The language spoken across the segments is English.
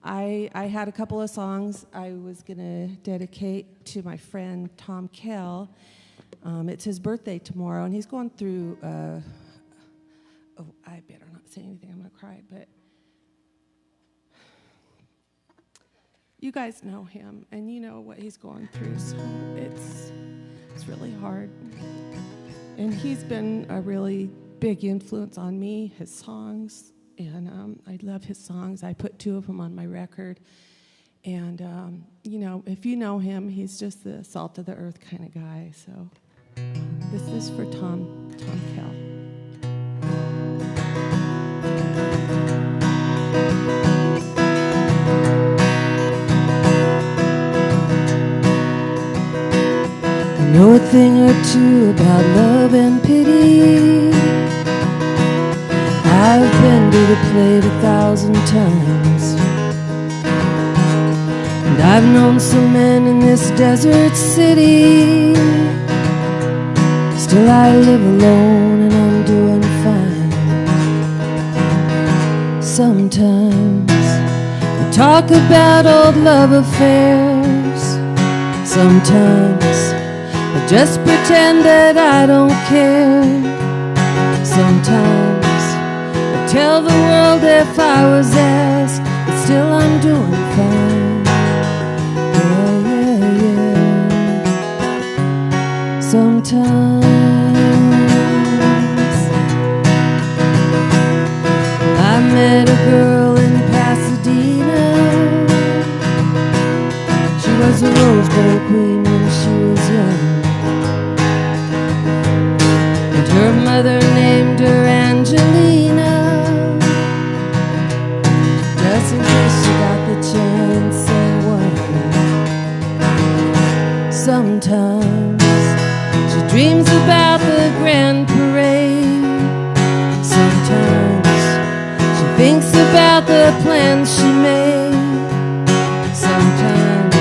I had a couple of songs I was going to dedicate to my friend Tom Kell. It's his birthday tomorrow, and he's going through, I better not say anything, I'm going to cry, but you guys know him, and you know what he's going through, so it's really hard. And he's been a really big influence on me, his songs, and I love his songs. I put 2 of them on my record. And, if you know him, he's just the salt of the earth kind of guy. So this is for Tom Kell. I know a thing or two about love and pity. I've been to the plate 1,000 times, and I've known some men in this desert city. Still I live alone and I'm doing fine. Sometimes we talk about old love affairs. Sometimes I just pretend that I don't care. Sometimes tell the world if I was asked, but still I'm doing fine. Yeah, yeah. Sometimes I met a girl in Pasadena. She was a Rose Bowl queen when she was young, and her mother named her Angelina. Just in case she got the chance and won. Sometimes she dreams about the grand parade. Sometimes she thinks about the plans she made. Sometimes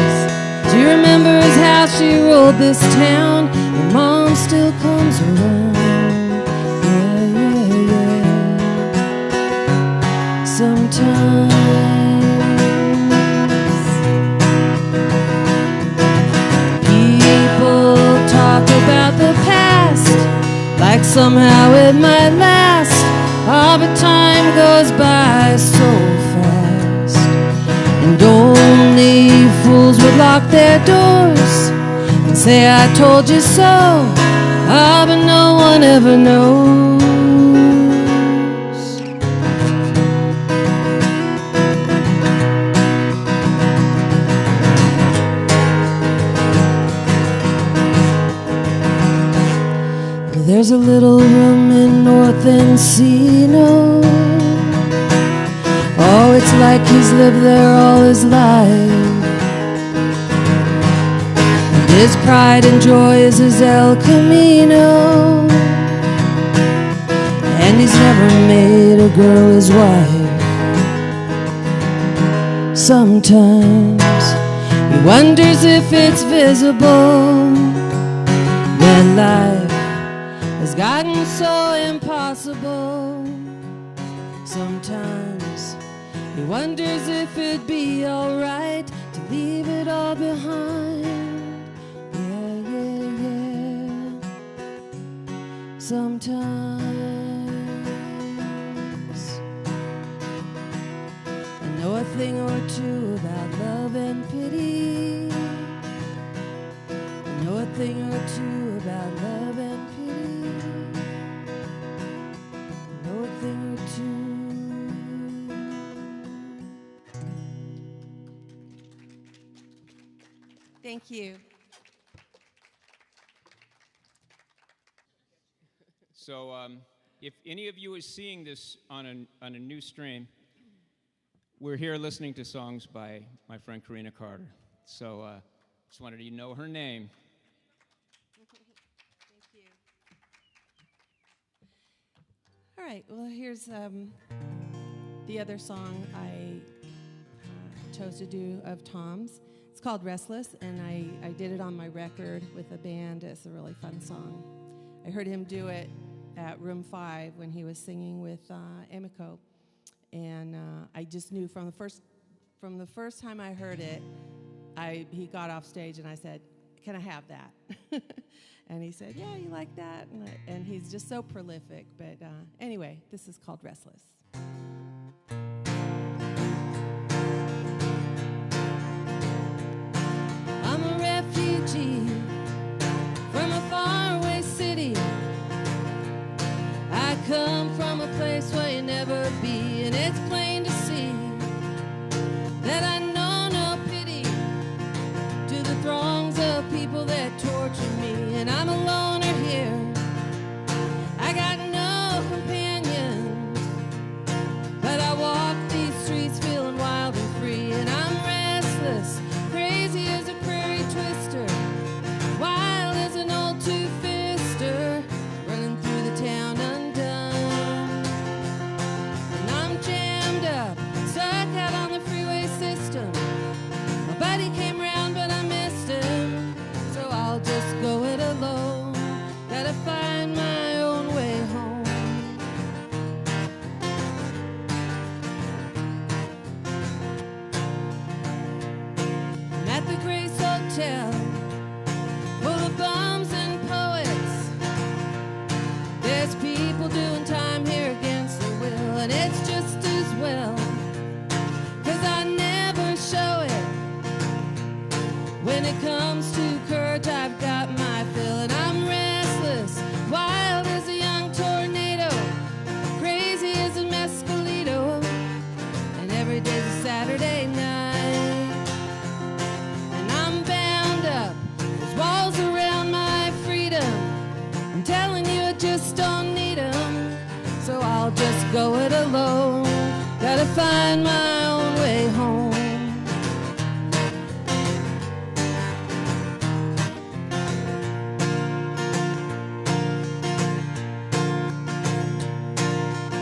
she remembers how she ruled this town, and Mom still comes around. Sometimes people talk about the past like somehow it might last. Oh, but time goes by so fast, and only fools would lock their doors and say I told you so. Oh, but no one ever knows. There's a little room in North Encino. Oh, it's like he's lived there all his life, and his pride and joy is his El Camino, and he's never made a girl his wife. Sometimes he wonders if it's visible that life has gotten so impossible. Sometimes he wonders if it'd be alright to leave it all behind. Yeah, yeah, yeah. Sometimes I know a thing or two about love and pity. I know a thing or two about love and pity. Thank you. So if any of you is seeing this on a new stream, we're here listening to songs by my friend Karina Carter. So just wanted you to know her name. Thank you. All right, well, here's the other song I chose to do of Tom's. It's called Restless, and I did it on my record with a band. It's a really fun song. I heard him do it at Room 5 when he was singing with Emiko. And I just knew from the first time I heard it, he got off stage and I said, "Can I have that?" And he said, "Yeah, you like that?" And he's just so prolific. But anyway, this is called Restless. I'm a refugee from a faraway city. I come from a place where you never be, and it's plain to see that I know no pity to the throngs of people that torture me. And I'm a loner here. I got no companions, but I walk these streets feeling wild and free. And I'm restless, crazy as a prairie twister, wild as an old two-fister, running through the town undone. And I'm jammed up, stuck out on the freeway system. My buddy came round, but I missed him, so I'll just go it alone. Gotta find my own way home. I'm at the Grace Hotel, full of bums and poets. There's people doing time here against their will, and it's just as well, 'cause I never show it. When it comes to courage, I've got my fill. And I'm restless, wild as a young tornado, crazy as a mescalito, and every day's a Saturday night. And I'm bound up, there's walls around my freedom. I'm telling you, I just don't need them, so I'll just go it alone. Gotta find my own way home.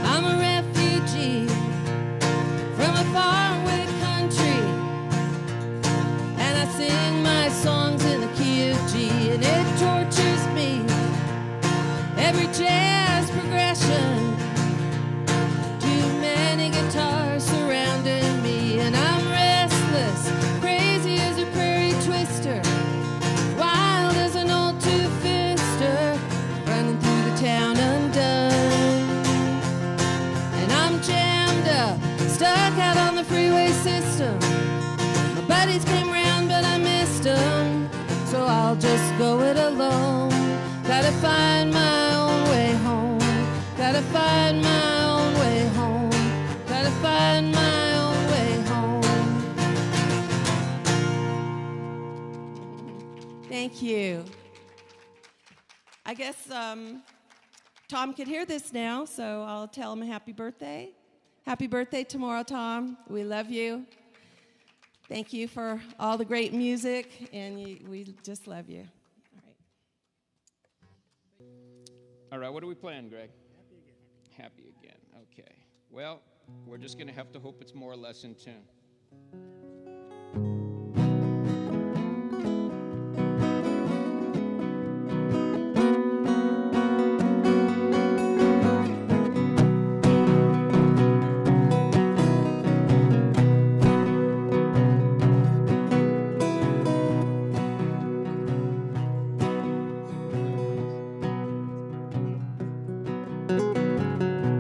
I'm a refugee from a faraway country, and I sing my songs in the key of G, and it tortures me. Every jazz progression, too many guitars surrounding me. And I'm restless, crazy as a prairie twister, wild as an old two-fister, running through the town undone. And I'm jammed up, stuck out on the freeway system. My buddies came round, but I missed them, so I'll just go it alone. Gotta find my own way home. Gotta find my own way home. Gotta find my own way home. Thank you. I guess Tom can hear this now, so I'll tell him happy birthday. Happy birthday tomorrow, Tom. We love you. Thank you for all the great music, and we just love you. All right, what are we playing, Greg? Happy Again. Okay. Well, we're just going to have to hope it's more or less in tune.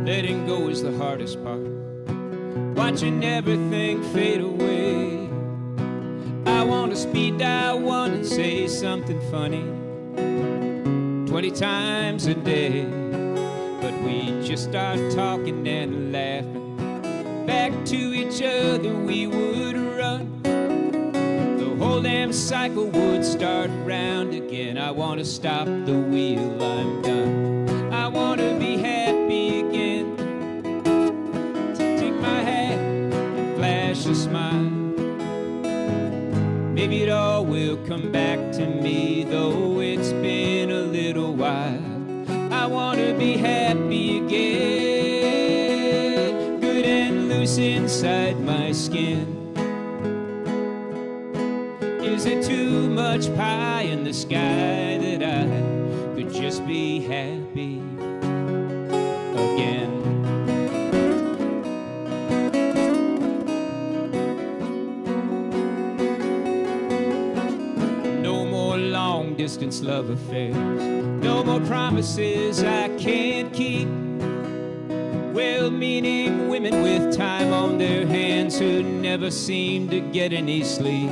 Letting go is the hardest part, watching everything fade away. I want to speed dial one and say something funny 20 times a day, but we just start talking and laughing. Back to each other we would run. The whole damn cycle would start round again. I want to stop the wheel, I'm done. I want to be happy again. Take my hat and flash a smile. Maybe it all will come back to me, though it's been a little while. I want to be happy again, good and loose inside my skin. Is it too much pie in the sky that I could just be happy again? long-distance love affairs. No more promises I can't keep. Well-meaning women with time on their hands who never seem to get any sleep.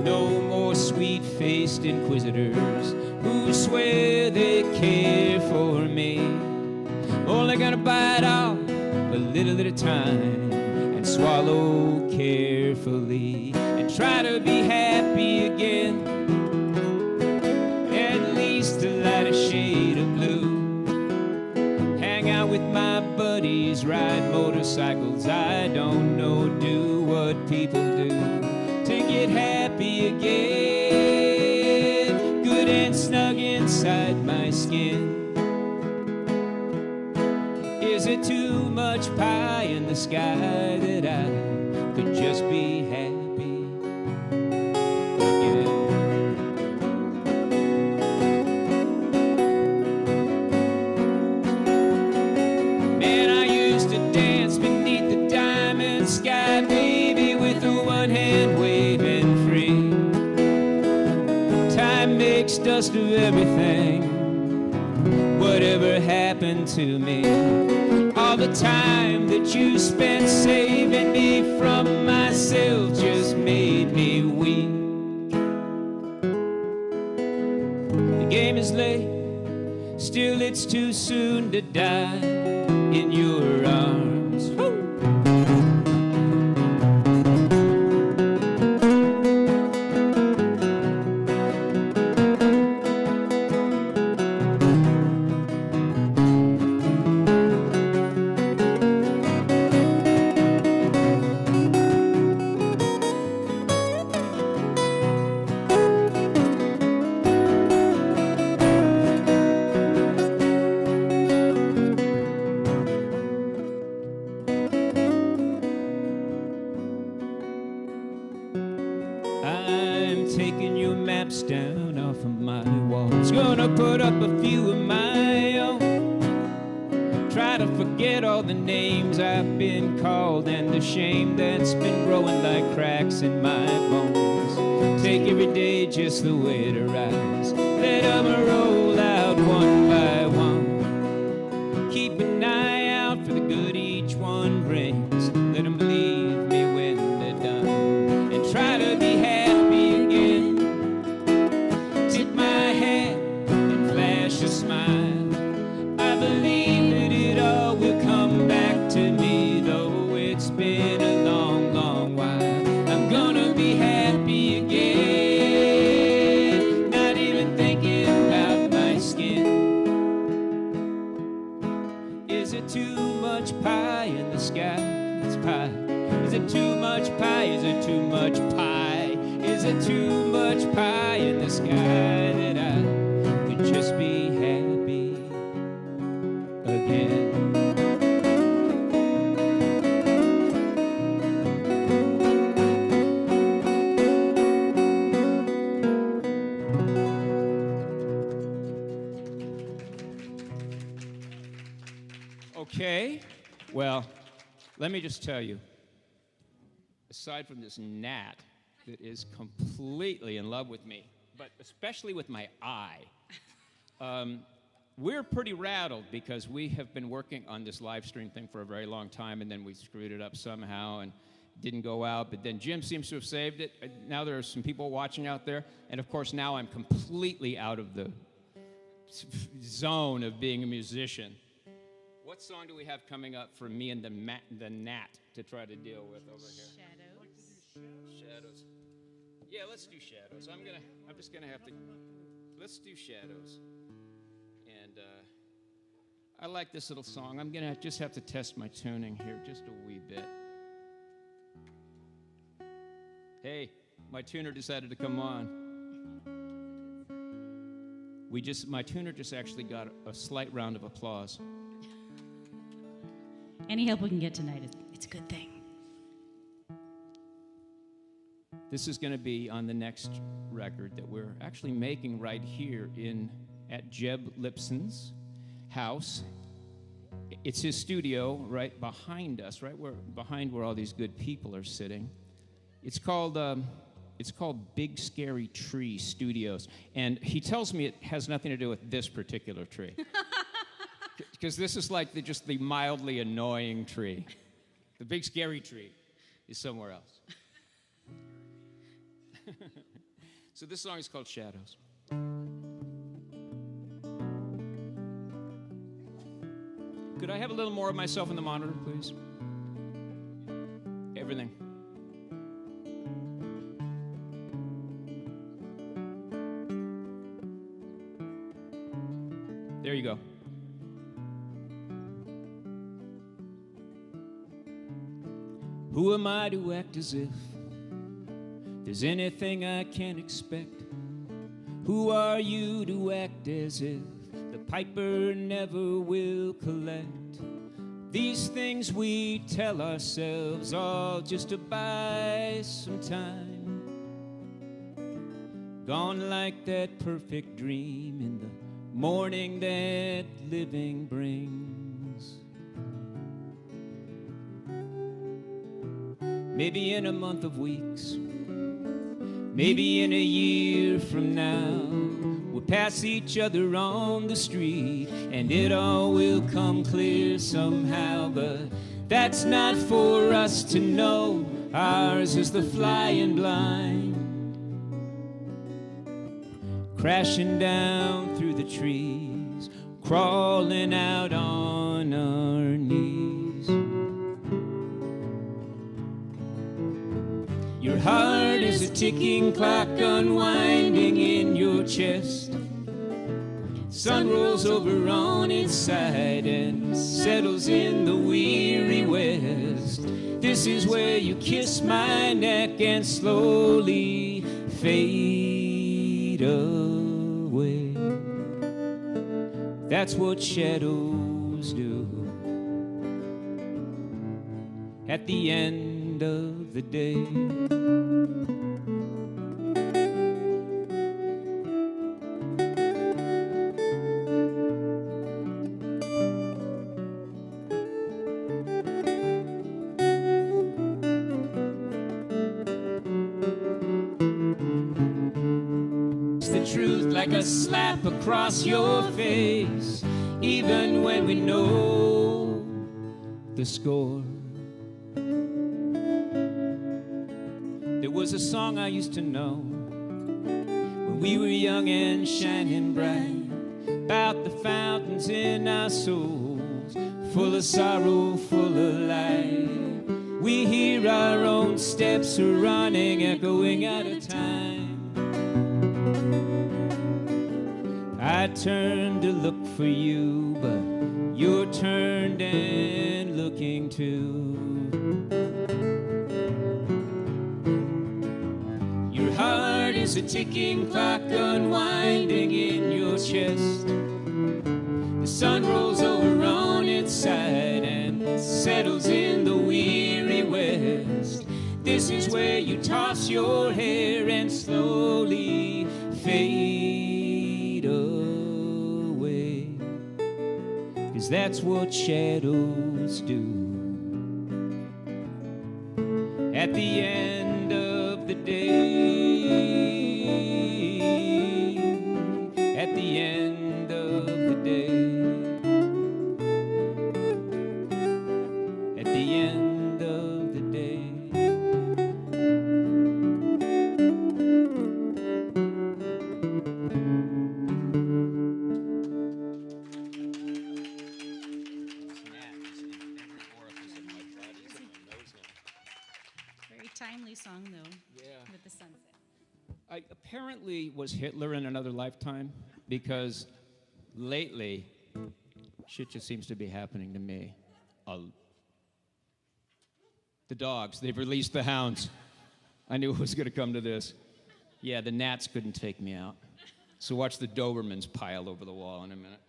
No more sweet-faced inquisitors who swear they care for me. Only gonna bite off a little at a time and swallow carefully and try to be happy again. At least to light a shade of blue. Hang out with my buddies, ride motorcycles. I don't know, do what people do to get happy again. Good and snug inside my skin. Is it too much pie in the sky that I could just be happy again? Man, I used to dance beneath the diamond sky, baby, with the one hand waving free. Time makes dust of everything. Whatever happened to me? All the time that you spent saving me from myself just made me weak. The game is late, still it's too soon to die in your arms. Woo! Down off of my walls, gonna put up a few of my own. Try to forget all the names I've been called and the shame that's been growing like cracks in my bones. Take every day just the way it arrives. Let them roll out one by one. Keep an eye out for the good each one brings. Let them believe me when they're done. And try to be happy again. Smile. I believe that it all will come back to me, though it's been a long, long while. I'm gonna be happy again, not even thinking about my skin. Is it too much pie in the sky? It's pie. Is it too much pie? Is it too much pie? Is it too much pie in the sky that I could just be happy again? Okay, well, let me just tell you, aside from this gnat that is completely in love with me, but especially with my eye, we're pretty rattled because we have been working on this live stream thing for a very long time, and then we screwed it up somehow and didn't go out, but then Jim seems to have saved it. Now there are some people watching out there, and of course now I'm completely out of the zone of being a musician. What song do we have coming up for me and the gnat to try to deal with over here? Shadows. Yeah, let's do Shadows. I'm just gonna have to. Let's do Shadows. And I like this little song. I'm gonna just have to test my tuning here just a wee bit. Hey, my tuner decided to come on. My tuner just actually got a slight round of applause. Any help we can get tonight, it's a good thing. This is going to be on the next record that we're actually making right here at Jeb Lipson's house. It's his studio right behind us, right behind where all these good people are sitting. It's called it's called Big Scary Tree Studios. And he tells me it has nothing to do with this particular tree. Because this is like just the mildly annoying tree. The big scary tree is somewhere else. So this song is called Shadows. Could I have a little more of myself in the monitor, please? Everything. There you go. Who am I to act as if there's anything I can't expect? Who are you to act as if the piper never will collect? These things we tell ourselves all just to buy some time. Gone like that perfect dream in the morning that living brings. Maybe in a month of weeks, maybe in a year from now, we'll pass each other on the street and it all will come clear somehow. But that's not for us to know. Ours is the flying blind, crashing down through the trees, crawling out on our knees. Your heart is a ticking clock unwinding in your chest. Sun rolls over on its side and settles in the weary west. This is where you kiss my neck and slowly fade away. That's what shadows do at the end of the day. Like a slap across your face, even when we know the score. There was a song I used to know when we were young and shining bright, about the fountains in our souls, full of sorrow, full of light. We hear our own steps running, echoing out of time. I turned to look for you, but you're turned and looking too. Your heart is a ticking clock unwinding in your chest. The sun rolls over on its side and settles in the weary west. This is where you toss your hair and slowly fade away. 'Cause that's what shadows do at the end of the day. At the end of the day. At the end of the day. Very timely song, though. Yeah. With the sunset. I apparently was Hitler in another lifetime, because lately, shit just seems to be happening to me. The dogs, they've released the hounds. I knew it was going to come to this. Yeah, the gnats couldn't take me out. So watch the Dobermans pile over the wall in a minute.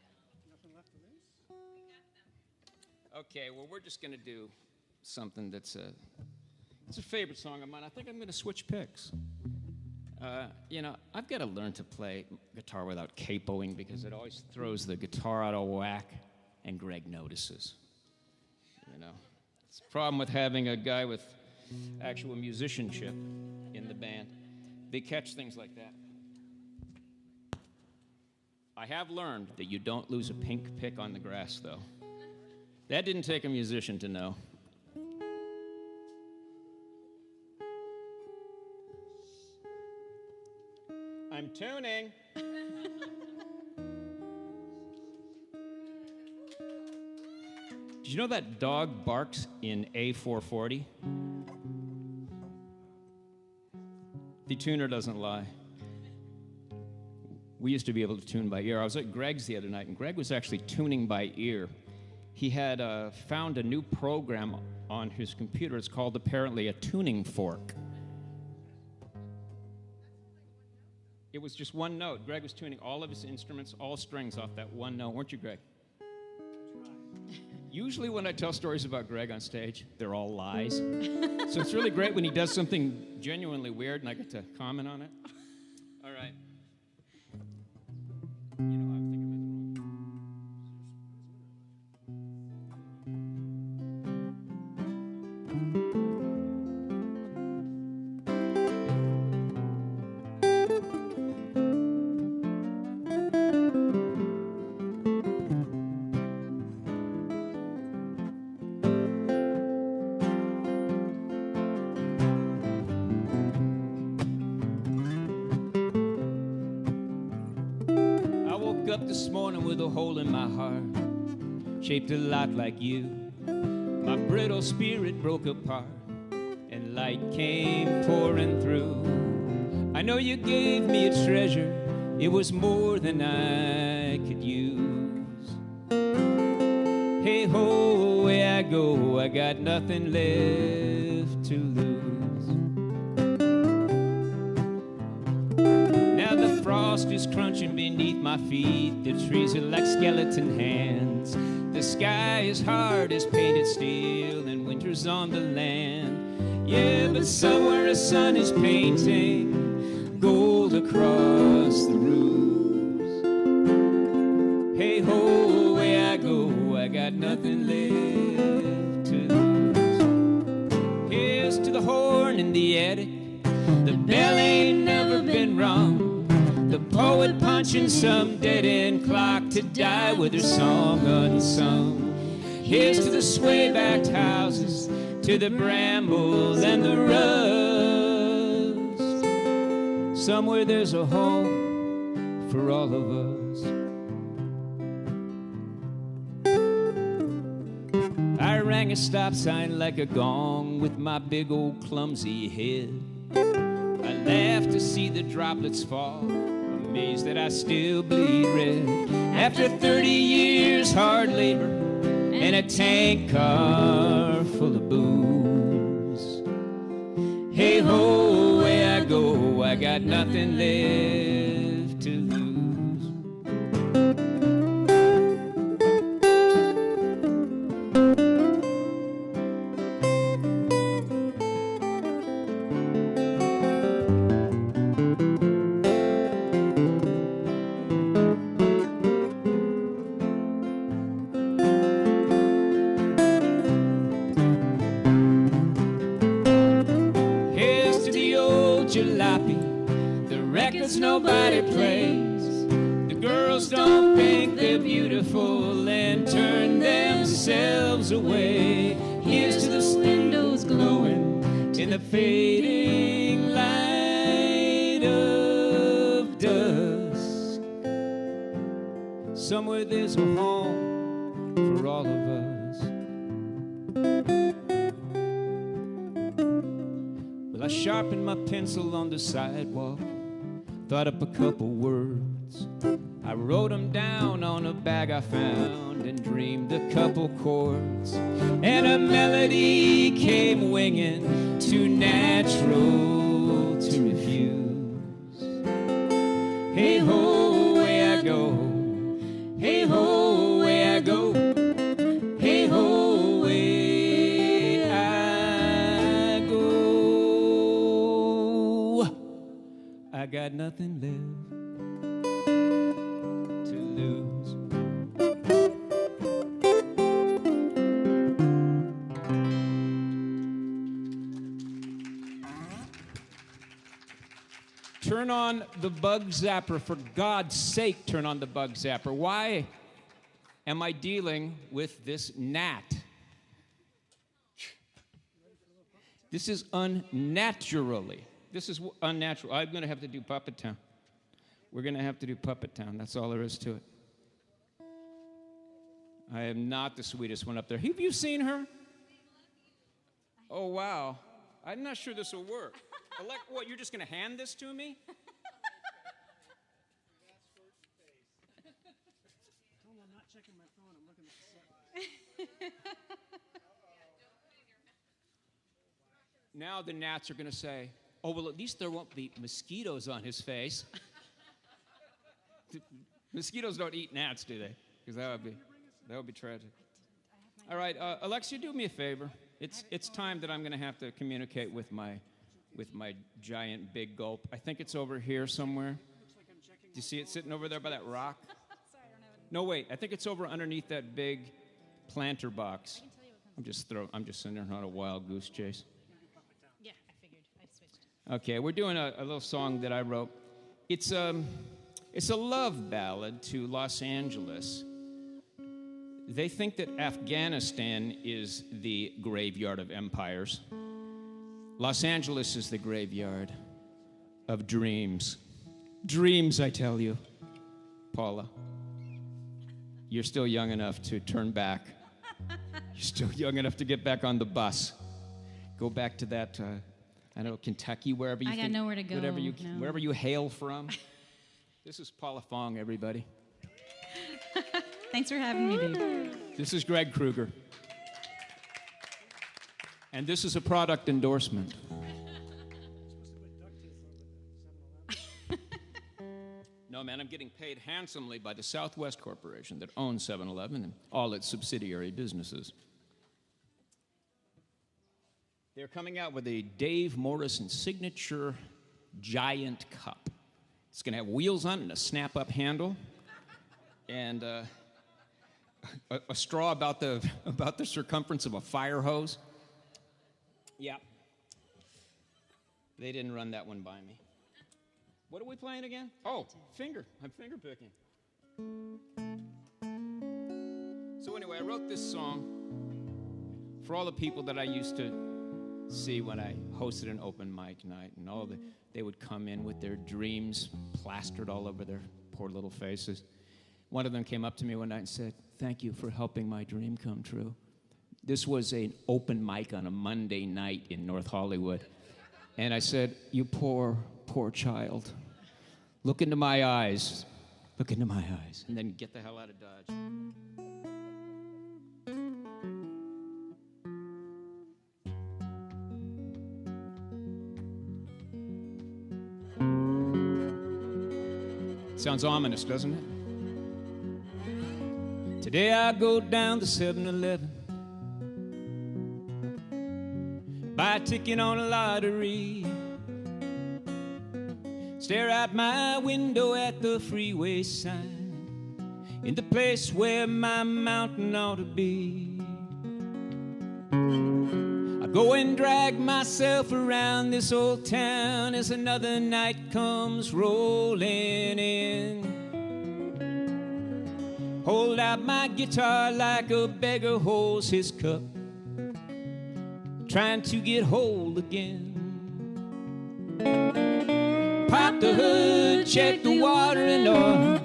Okay, well, we're just going to do something that's it's a favorite song of mine. I think I'm going to switch picks. You know, I've got to learn to play guitar without capoing, because it always throws the guitar out of whack, and Greg notices. You know, it's a problem with having a guy with actual musicianship in the band. they catch things like that. I have learned that you don't lose a pink pick on the grass, though. That didn't take a musician to know. I'm tuning. Did you know that dog barks in A440? The tuner doesn't lie. We used to be able to tune by ear. I was at Greg's the other night, and Greg was actually tuning by ear. He had found a new program on his computer. It's called, apparently, a tuning fork. It was just one note. Greg was tuning all of his instruments, all strings off that one note. Weren't you, Greg? Usually when I tell stories about Greg on stage, they're all lies. So it's really great when he does something genuinely weird and I get to comment on it. All right. You know, I'm thinking of it up this morning with a hole in my heart, shaped a lot like you. My brittle spirit broke apart, and light came pouring through. I know you gave me a treasure, it was more than I could use. Hey ho, away I go, I got nothing left to lose. Frost is crunching beneath my feet. The trees are like skeleton hands. The sky is hard as painted steel, and winter's on the land. Yeah, but somewhere a sun is painting gold across the roofs. Hey ho, away I go, I got nothing left to lose. Here's to the horn in the attic. The bell ain't never been rung. The poet punching some dead-end clock to die with her song unsung. Here's to the sway-backed houses, to the brambles and the rust. Somewhere there's a home for all of us. I rang a stop sign like a gong with my big old clumsy head. I laughed to see the droplets fall, amazed that I still bleed red. After 30 years hard labor and a tank car full of booze. Hey ho, away I go, I got nothing left to lose. Nobody plays. The girls don't think they're beautiful and turn themselves away. Here's to the windows glowing in the fading light of dusk. Somewhere there's a home for all of us. Well, I sharpened my pencil on the sidewalk, thought up a couple words. I wrote them down on a bag I found and dreamed a couple chords. And a melody came winging, too natural to refuse. Hey ho, away I go. Hey ho, away I go. Hey ho, away I go. I got nothing left to lose. Turn on the bug zapper. For God's sake, turn on the bug zapper. Why am I dealing with this gnat? This is unnaturally. This is unnatural. I'm going to have to do Puppet Town. We're going to have to do Puppet Town. That's all there is to it. I am not the sweetest one up there. Have you seen her? Oh, wow. I'm not sure this will work. What, you're just going to hand this to me? I'm not checking my phone. I'm looking at the set. Now the gnats are going to say, oh, well, at least there won't be mosquitoes on his face. Mosquitoes don't eat gnats, do they? Because that would be tragic. All right, Alexia, do me a favor. It's time that I'm going to have to communicate with my giant big gulp. I think it's over here somewhere. Do you see it sitting over there by that rock? No, wait. I think it's over underneath that big planter box. I'm just sitting there on a wild goose chase. Yeah, I figured. I switched. Okay, we're doing a little song that I wrote. It's a love ballad to Los Angeles. They think that Afghanistan is the graveyard of empires. Los Angeles is the graveyard of dreams. Dreams, I tell you. Paula, you're still young enough to turn back. You're still young enough to get back on the bus. Go back to that, I don't know, Kentucky, wherever you I got nowhere to go. Wherever you hail from. This is Paula Fong, everybody. Thanks for having me, babe. This is Greg Kruger. And this is a product endorsement. No, man, I'm getting paid handsomely by the Southwest Corporation that owns 7-Eleven and all its subsidiary businesses. They're coming out with a Dave Morrison signature giant cup. It's going to have wheels on it and a snap-up handle, and a straw about the circumference of a fire hose. Yeah. They didn't run that one by me. What are we playing again? Oh, finger. I'm finger picking. So anyway, I wrote this song for all the people that I used to see when I hosted an open mic night, and they would come in with their dreams plastered all over their poor little faces. One of them came up to me one night and said, "Thank you for helping my dream come true." This was an open mic on a Monday night in North Hollywood. And I said, "You poor, poor child. Look into my eyes. Look into my eyes." And then get the hell out of Dodge. Sounds ominous, doesn't it? Today I go down to 7-Eleven, buy a ticket on a lottery, stare out my window at the freeway sign, in the place where my mountain ought to be. I go and drag myself around this old town as another night comes rolling in. Hold out my guitar like a beggar holds his cup, trying to get whole again. Pop the hood, check the water and oil,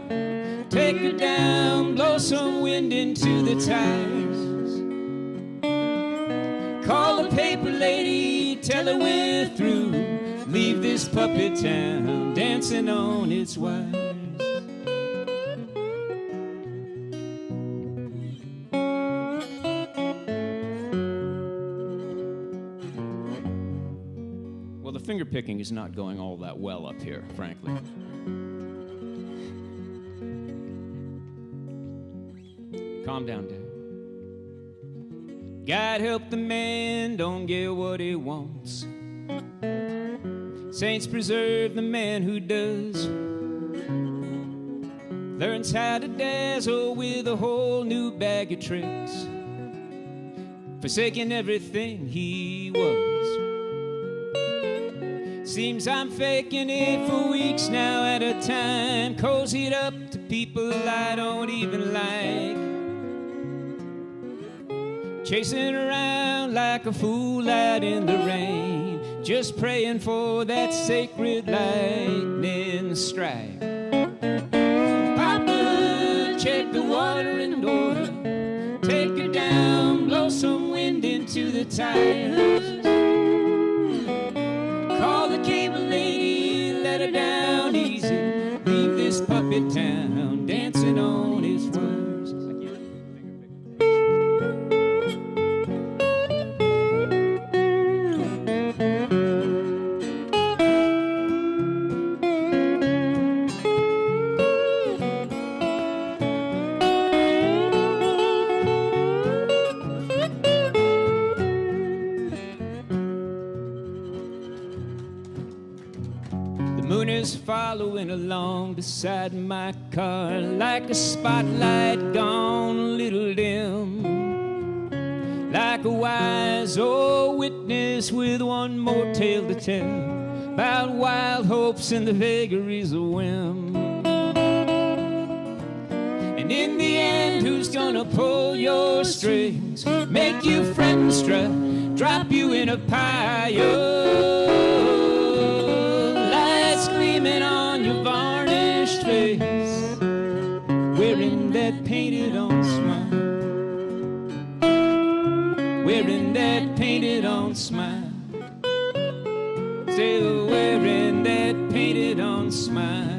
take her down, blow some wind into the tires. Call the paper lady, tell her we're through, leave this puppet town dancing on its wires. Well, the finger picking is not going all that well up here, frankly. Calm down, Dad. God help the man, don't get what he wants. Saints preserve the man who does. Learns how to dazzle with a whole new bag of tricks, forsaking everything he was. Seems I'm faking it for weeks now at a time, cozied up to people I don't even like, chasing around like a fool out in the rain, just praying for that sacred lightning strike. Papa, check the watering order, take her down, blow some wind into the tires. Call the cable lady, let her down easy, leave this puppet town dancing on his words. Following along beside my car like a spotlight gone a little dim, like a wise old witness with one more tale to tell about wild hopes and the vagaries of whim. And in the end, who's gonna pull your strings, make you fret and strut, drop you in a pile? On your varnished face, wearing that painted on smile, wearing that painted on smile, still wearing that painted on smile.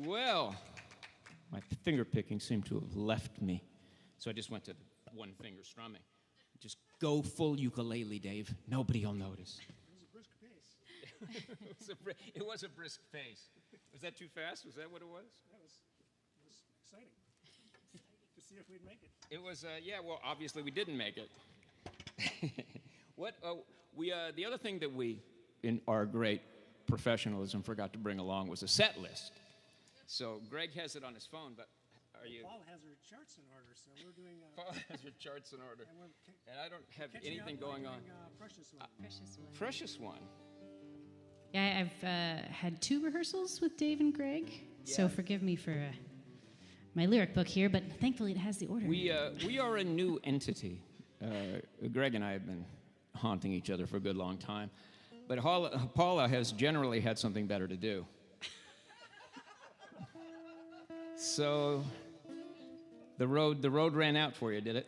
Well, my finger picking seemed to have left me, so I just went to one finger strumming. Just go full ukulele, Dave. Nobody will notice. It was a brisk pace. It was a brisk pace. Was that too fast? Was that what it was? That was exciting to see if we'd make it. It was, yeah. Well, obviously we didn't make it. The other thing that we, in our great professionalism, forgot to bring along was a set list. So Greg has it on his phone, but are you? Paul has her charts in order, so we're doing. Paul has her charts in order, and I don't have catching anything up going by on. doing, Precious One. Precious one. Precious one. Yeah, I've had 2 rehearsals with Dave and Greg, so forgive me for my lyric book here, but thankfully it has the order. We are a new entity. Greg and I have been haunting each other for a good long time, but Paula has generally had something better to do. So the road ran out for you, did it?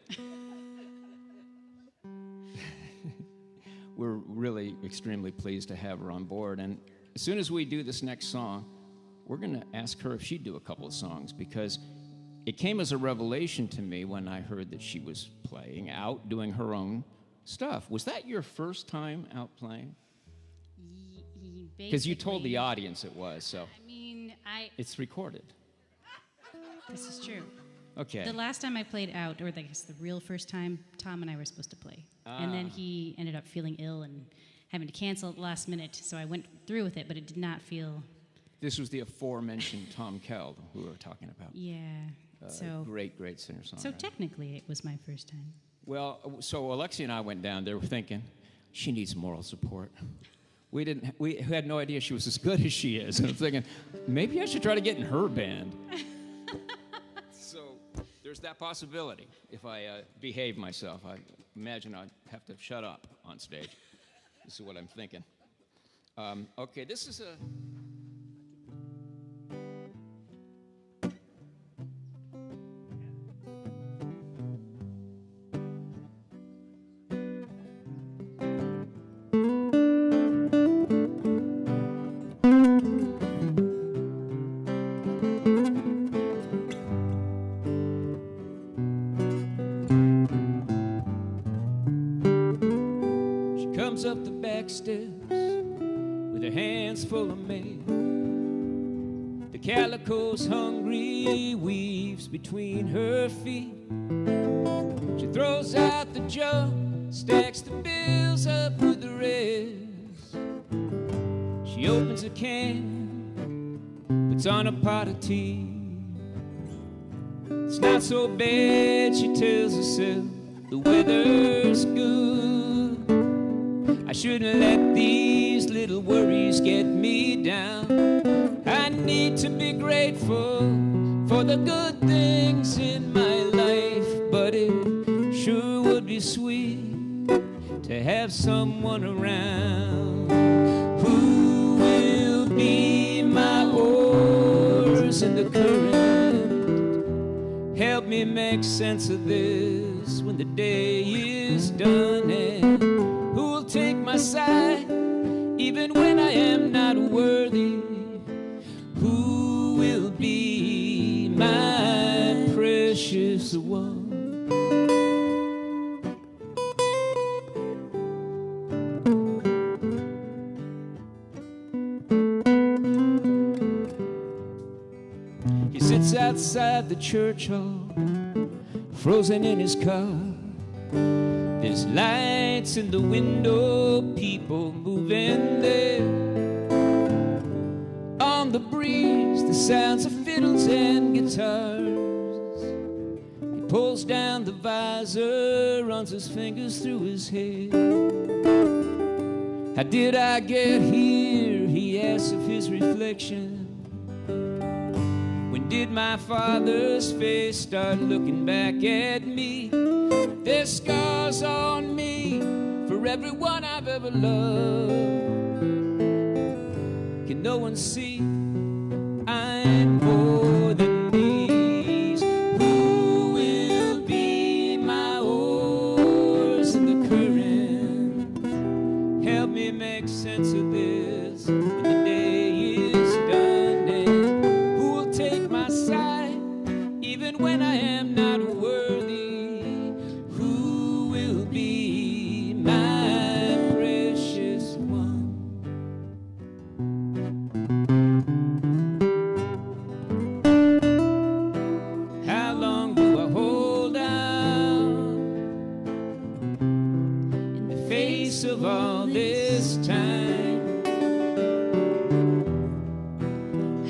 We're really extremely pleased to have her on board, and as soon as we do this next song, we're going to ask her if she'd do a couple of songs, because it came as a revelation to me when I heard that she was playing out, doing her own stuff. Was that your first time out playing? Because you told the audience it was, so. I mean, It's recorded. This is true. Okay. The last time I played out, or I guess the real first time, Tom and I were supposed to play. And then he ended up feeling ill and having to cancel at the last minute, so I went through with it, but it did not feel... This was the aforementioned Tom Kell, who we were talking about. Yeah, so... Great singer-songwriter. So technically, it was my first time. Well, so Alexia and I went down there thinking, she needs moral support. We had no idea she was as good as she is. And I'm thinking, maybe I should try to get in her band. So there's that possibility. If I behave myself, I imagine I'd have to shut up on stage. This is what I'm thinking. Okay, this is a... up the back steps with her hands full of mail. The calico's hungry weaves between her feet. She throws out the jug, stacks the bills up with the rest. She opens a can, puts on a pot of tea. It's not so bad, she tells herself, the weather's good. I shouldn't let these little worries get me down. I need to be grateful for the good things in my life, but it sure would be sweet to have someone around who will be my oars in the current. Help me make sense of this when the day is done, and who will take my side even when I am not worthy? Who will be my precious one? He sits outside the church hall, frozen in his car. There's lights in the window, people moving there. On the breeze, the sounds of fiddles and guitars. He pulls down the visor, runs his fingers through his hair. How did I get here? He asks of his reflection. When did my father's face start looking back at me? There's scars on me for everyone I've ever loved. Can no one see I'm more than these? Who will be my oars in the current? Help me make sense of this when the day is done, and who will take my side even when I am not worthy? Who will be my precious one? How long do I hold out in the face of all this time?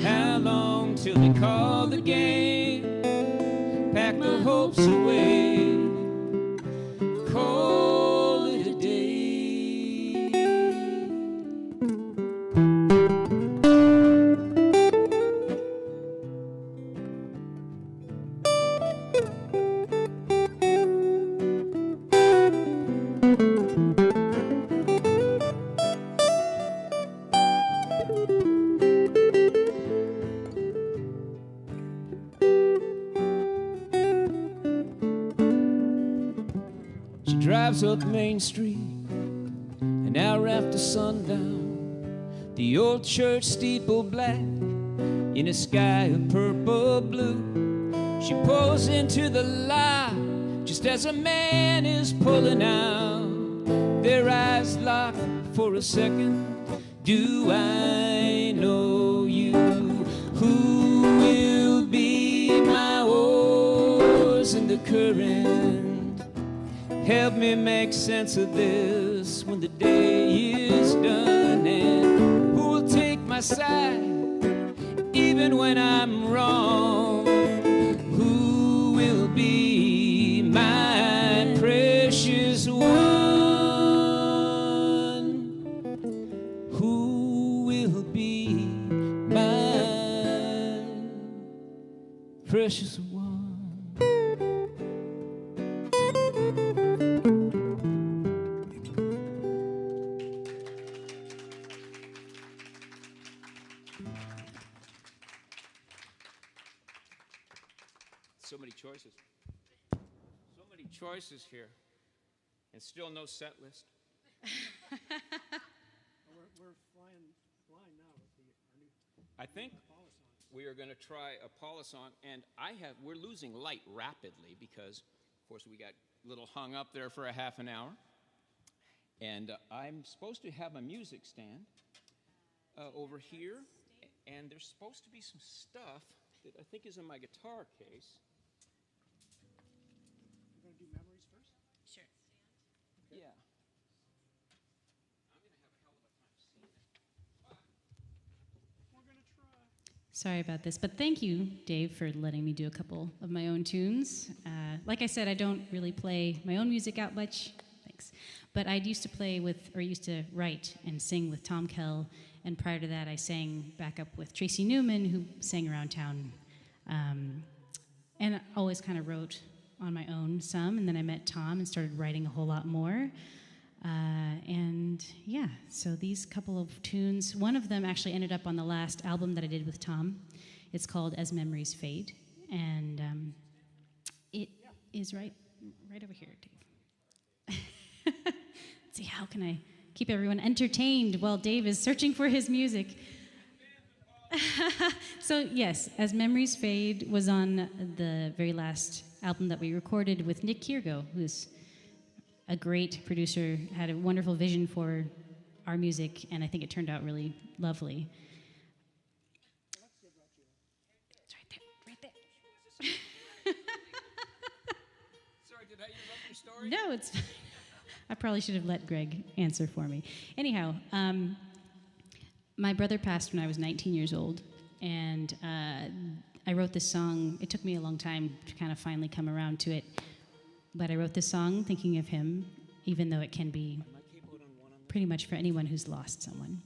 How long till they call the game, pack the hopes away, call it a day? She drives up Main Street an hour after sundown. The old church steeple black in a sky of purple blue. She pulls into the lot just as a man is pulling out. Their eyes lock for a second. Do I know you? Who will be my oars in the current? Help me make sense of this when the day is done, and who will take my side even when I'm wrong? Who will be my precious one? Who will be my precious one? So many choices. So many choices here, and still no set list. We're flying blind now with our new I think Paula song. we are going to try a Paula song, and we're losing light rapidly because, of course, we got a little hung up there for a half an hour, and I'm supposed to have a music stand over here, and there's supposed to be some stuff that I think is in my guitar case. We're going to do memories first? Sure. Yeah. I'm going to have a hell of a time seeing it. We're going to try. Sorry about this, but thank you, Dave, for letting me do a couple of my own tunes. Like I said, I don't really play my own music out much. Thanks. But I used to write and sing with Tom Kell, and prior to that, I sang back up with Tracy Newman, who sang around town, and always kind of wrote on my own some, and then I met Tom and started writing a whole lot more. And yeah, so these couple of tunes, one of them actually ended up on the last album that I did with Tom. It's called As Memories Fade, and it is right over here, Dave. Let's see, how can I keep everyone entertained while Dave is searching for his music? So yes, As Memories Fade was on the very last album that we recorded with Nick Kyrgo, who's a great producer, had a wonderful vision for our music, and I think it turned out really lovely. It's right there. Sorry, did I interrupt your story? No, it's fine. I probably should have let Greg answer for me. Anyhow, my brother passed when I was 19 years old, and I wrote this song. It took me a long time to kind of finally come around to it. But I wrote this song thinking of him, even though it can be pretty much for anyone who's lost someone.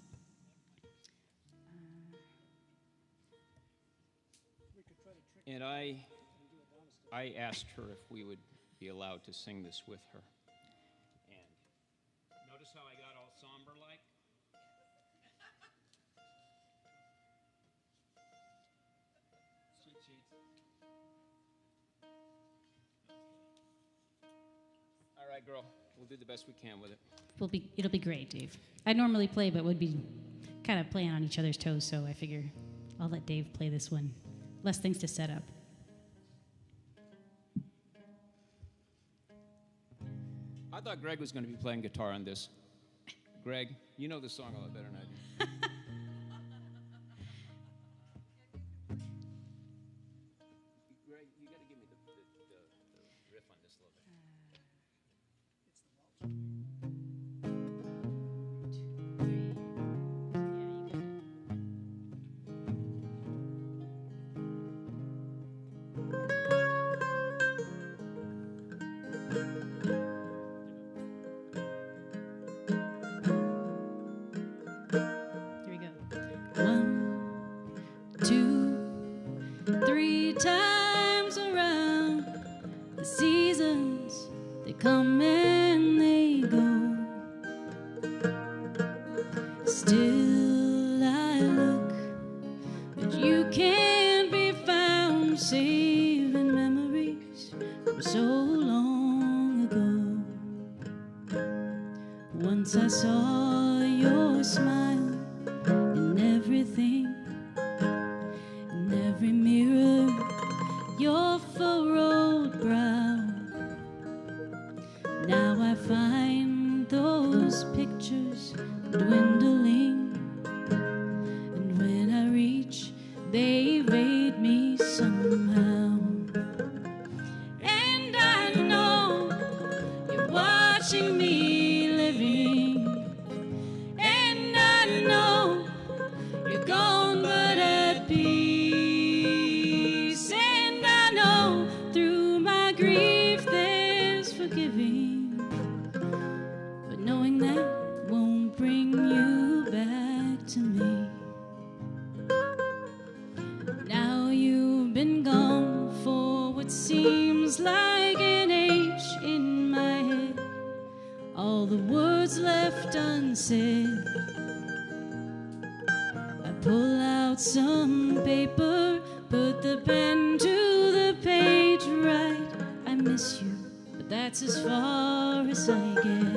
And I asked her if we would be allowed to sing this with her. And notice how I got all somber-like? Cheat sheets. All right, girl. We'll do the best we can with it. It'll be great, Dave. I normally play, but would be kind of playing on each other's toes, so I figure I'll let Dave play this one. Less things to set up. I thought Greg was going to be playing guitar on this. Greg, you know the song a lot better than I do. Greg, you got to give me the riff on this a little bit. Here we go. 1, 2, 3 times around the seasons, they come and they go. Still I look, but you can't be found, saving memories from so long ago. Once I saw your smile in everything, in every mirror, your furrowed brow. Now I find those pictures dwindling, and when I reach, they evade me somehow. And I know you're watching me living, and I know you're gone but at peace, and I know through my grief there's forgiving, but knowing that won't bring you back to me. Now you've been gone for what seems like an age in my head, all the words left unsaid. I pull out some paper, put the pen to the page, write, I miss you, but that's as far as I get.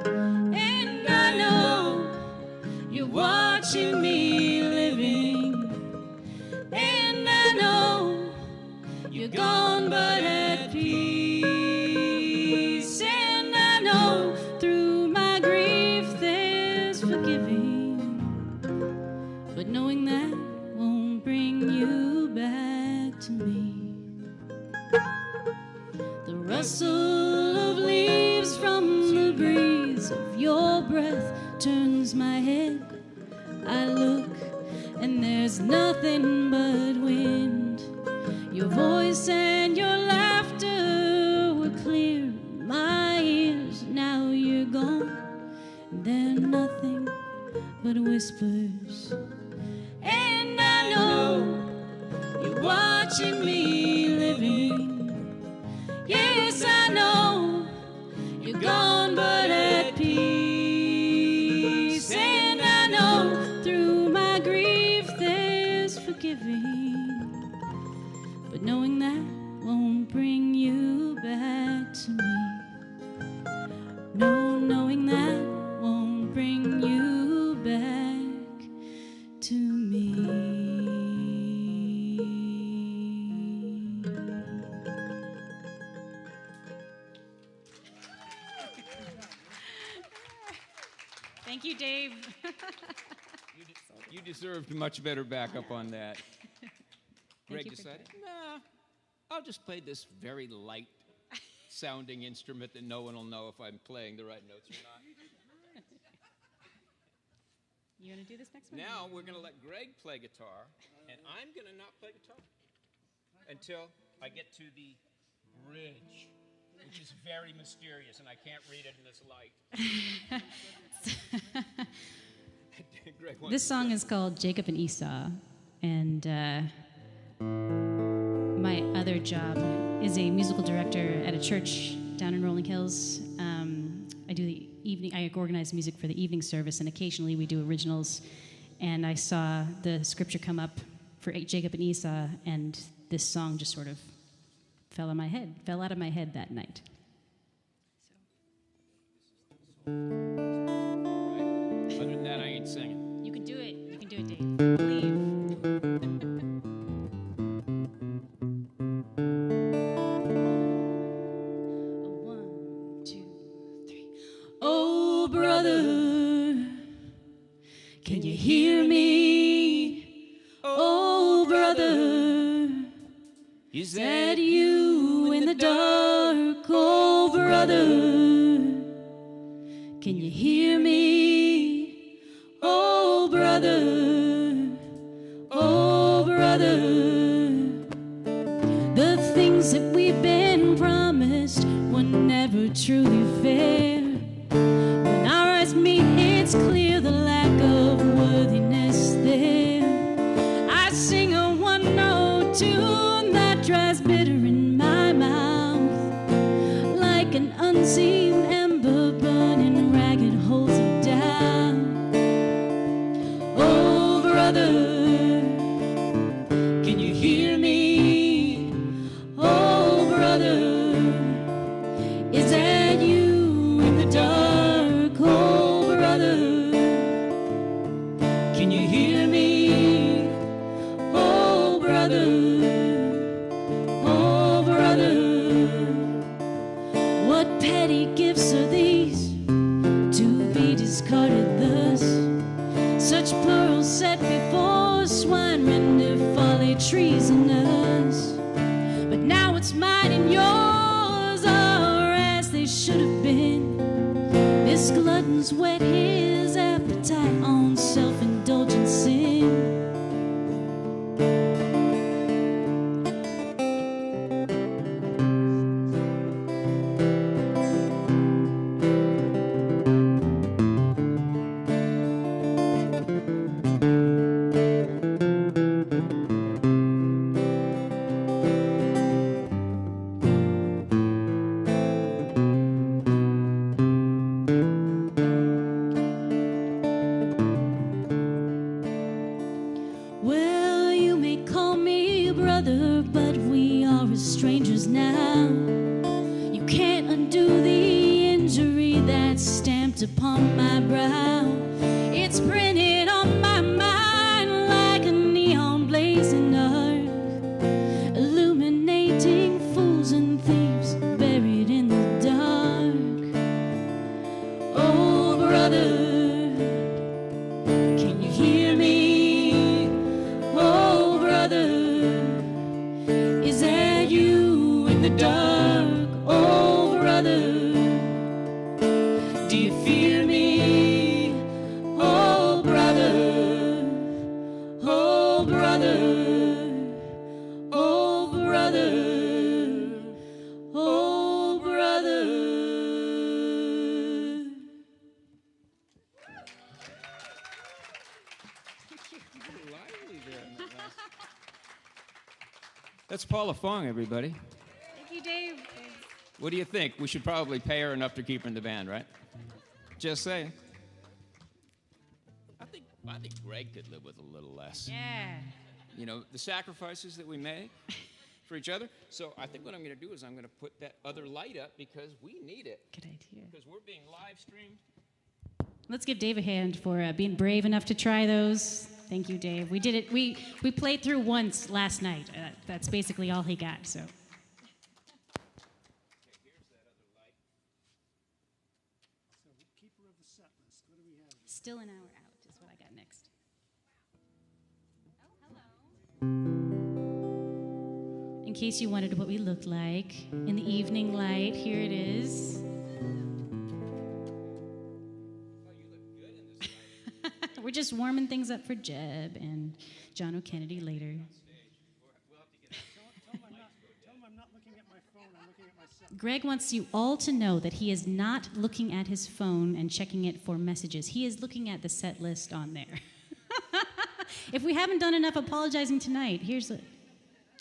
And I know you're watching me living, and I know you're gone but at peace, and I know through my grief there's forgiving, but knowing that won't bring you back to me. The rustle of leaves from the breeze of your breath turns my head. I look, and there's was nothing but wind. Your voice and your laughter were clear in my ears. Now you're gone, they're nothing but whispers. And I know you're watching me living. Yes, I know you're gone but at peace. And I know through my grief there's forgiving. But knowing that won't bring you back to me. No, knowing that won't bring you back to me. Thank you, Dave. You deserved much better backup on that. Greg you for decided, nah, I'll just play this very light sounding instrument that no one will know if I'm playing the right notes or not. You want to do this next one? Now we're going to let Greg play guitar, and I'm going to not play guitar until I get to the bridge, which is very mysterious, and I can't read it in this light. Greg, This song is called Jacob and Esau, and my other job is a musical director at a church down in Rolling Hills. I do the evening. I organize music for the evening service, and occasionally we do originals. And I saw the scripture come up for Jacob and Esau, and this song just sort of fell out of my head that night. Other than that, I ain't singing. You can do it. You can do it, Dave. Believe. Oh, brother, can you hear me? Oh, brother, is that you in the dark? Oh, brother, can you hear me? Oh, brother, oh, brother, the things that we've been promised were never truly fair. When our eyes meet, it's clear the lack of worthiness there. I sing a one-note tune that dries bitter in my mouth, like an unseen ember burning ragged holds it down. Oh, brother, can you hear me? Oh, brother, is that you in the dark? Oh, brother, can you hear me? Oh, brother, oh, brother, what petty gifts are these to be discarded thus? Such pearls set before swine render folly treasonous. But now it's mine and yours are as they should have been. This glutton's whet his appetite on self-indulgent sin. Well, you may call me brother, but we are as strangers now. You can't undo the injury that's stamped upon my brow. It's printed on my mind like a neon blazing arc, illuminating fools and thieves buried in the dark. Oh, brother, can you hear me? Oh, brother, is that you in the dark? Oh, brother, do you fear me? Oh, brother, oh, brother, oh, brother. That's Paula Fong, everybody. Thank you, Dave. What do you think? We should probably pay her enough to keep her in the band, right? Just saying. I think Greg could live with a little less. Yeah. You know, the sacrifices that we make for each other. So I think what I'm going to do is I'm going to put that other light up because we need it. Good idea. Because we're being live streamed. Let's give Dave a hand for being brave enough to try those. Thank you, Dave. We did it. We played through once last night. That's basically all he got. So. Okay, here's that other light. So, keeper of the set list. What do we have? Still an hour out is what I got next. In case you wondered what we looked like in the evening light, here it is. We're just warming things up for Jeb and John O'Kennedy later. Tell him I'm not looking at my phone. I'm looking at myself. Greg wants you all to know that he is not looking at his phone and checking it for messages. He is looking at the set list on there. If we haven't done enough apologizing tonight, here's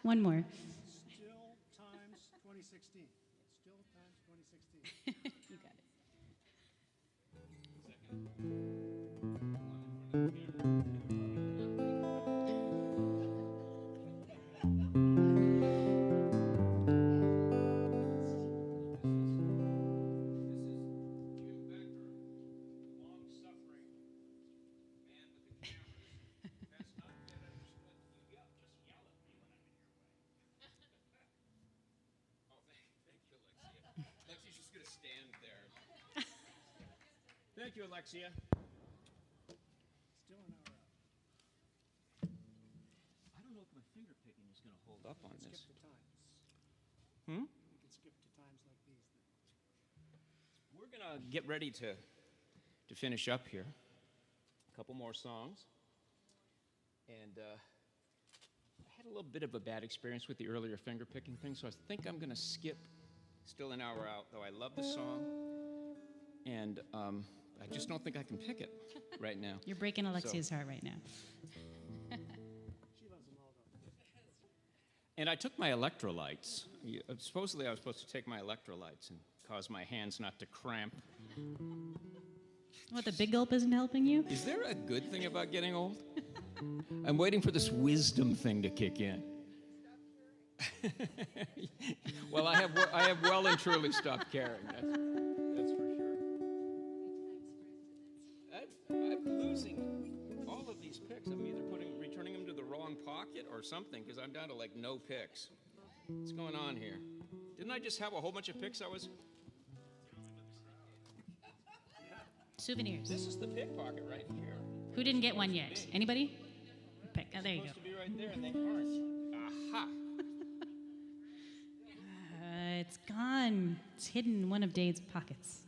one more. Still times 2016. Still times 2016. You got it. Thank you, Alexia. Still an hour out. I don't know if my finger picking is going to hold up on this. Skip the times. Hmm? We can skip to times like these. We're going to get ready to finish up here. A couple more songs. And I had a little bit of a bad experience with the earlier finger picking thing, so I think I'm going to skip Still an Hour Out, though I love the song. And I just don't think I can pick it right now. You're breaking Alexia's heart right now. She loves them all, though. And I took my electrolytes. Supposedly I was supposed to take my electrolytes and cause my hands not to cramp. What, the big gulp isn't helping you? Is there a good thing about getting old? I'm waiting for this wisdom thing to kick in. Well, I have well and truly stopped caring. That's for sure. I'm losing all of these picks. I'm either returning them to the wrong pocket or something because I'm down to like no picks. What's going on here? Didn't I just have a whole bunch of picks? Souvenirs. This is the pick pocket right here. Who didn't get one yet? Anybody? Pick. Oh, there you go. Supposed to be right there, and they aren't. Aha! It's gone. It's hidden in one of Dave's pockets.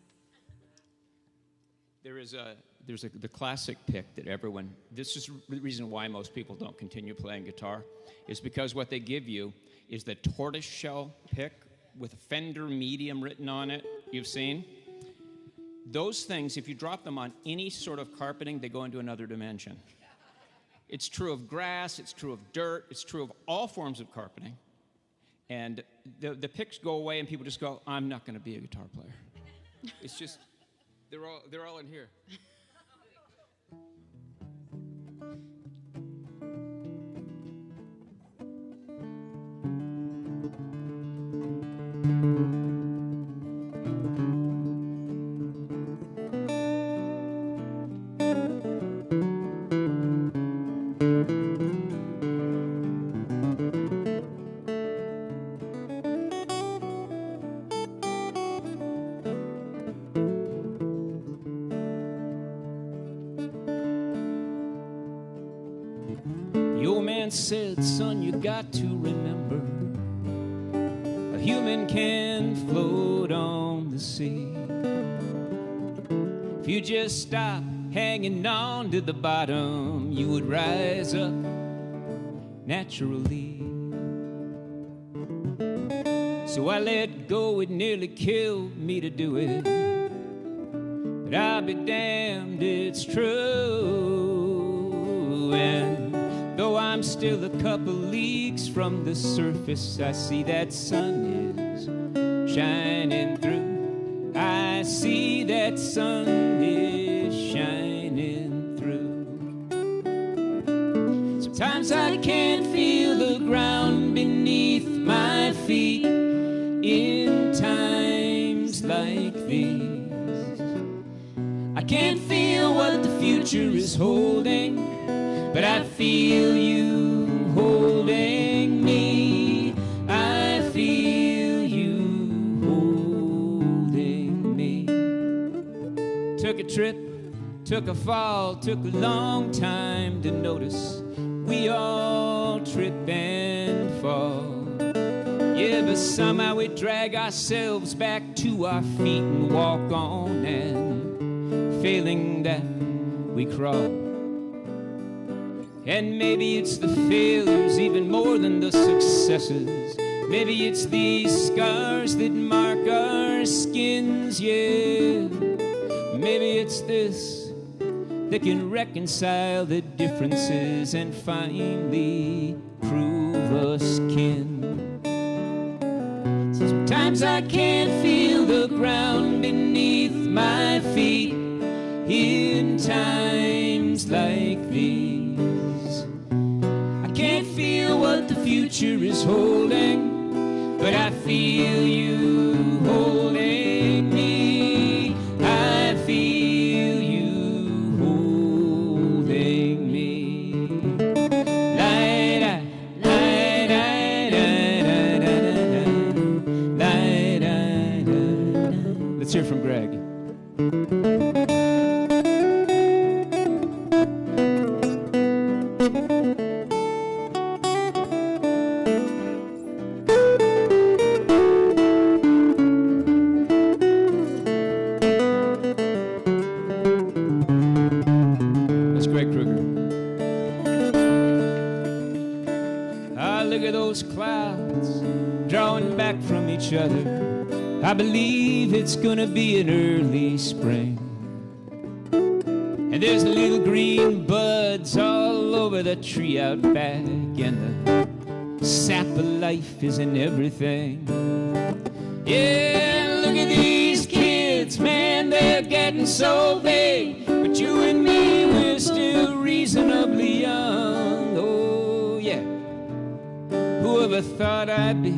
There's the classic pick that everyone. This is the reason why most people don't continue playing guitar, is because what they give you is the tortoiseshell pick with Fender Medium written on it. You've seen those things. If you drop them on any sort of carpeting, they go into another dimension. It's true of grass. It's true of dirt. It's true of all forms of carpeting. And the picks go away, and people just go, "I'm not going to be a guitar player." It's just they're all in here. Said, son, you got to remember, a human can float on the sea. If you just stop hanging on to the bottom, you would rise up naturally. So I let go, it nearly killed me to do it. But I'll be damned, it's true. And though I'm still a couple leagues from the surface, I see that sun is shining through. I see that sun is shining through. Sometimes I can't feel the ground beneath my feet in times like these. I can't feel what the future is holding, but I feel you holding me. I feel you holding me. Took a trip, took a fall, took a long time to notice. We all trip and fall. Yeah, but somehow we drag ourselves back to our feet and walk on, and failing that, we crawl. And maybe it's the failures even more than the successes. Maybe it's these scars that mark our skins, yeah. Maybe it's this that can reconcile the differences and finally prove us kin. Sometimes I can't feel the ground beneath my feet in times like these. I can't feel what the future is holding, but I feel you holding me. I feel you holding me. Light, light, light, light, light. Let's hear from Greg. Other. I believe it's gonna be an early spring, and there's little green buds all over the tree out back, and the sap of life is in everything. Yeah, look at these kids, man, they're getting so big, but you and me, we're still reasonably young. Oh yeah, whoever thought I'd be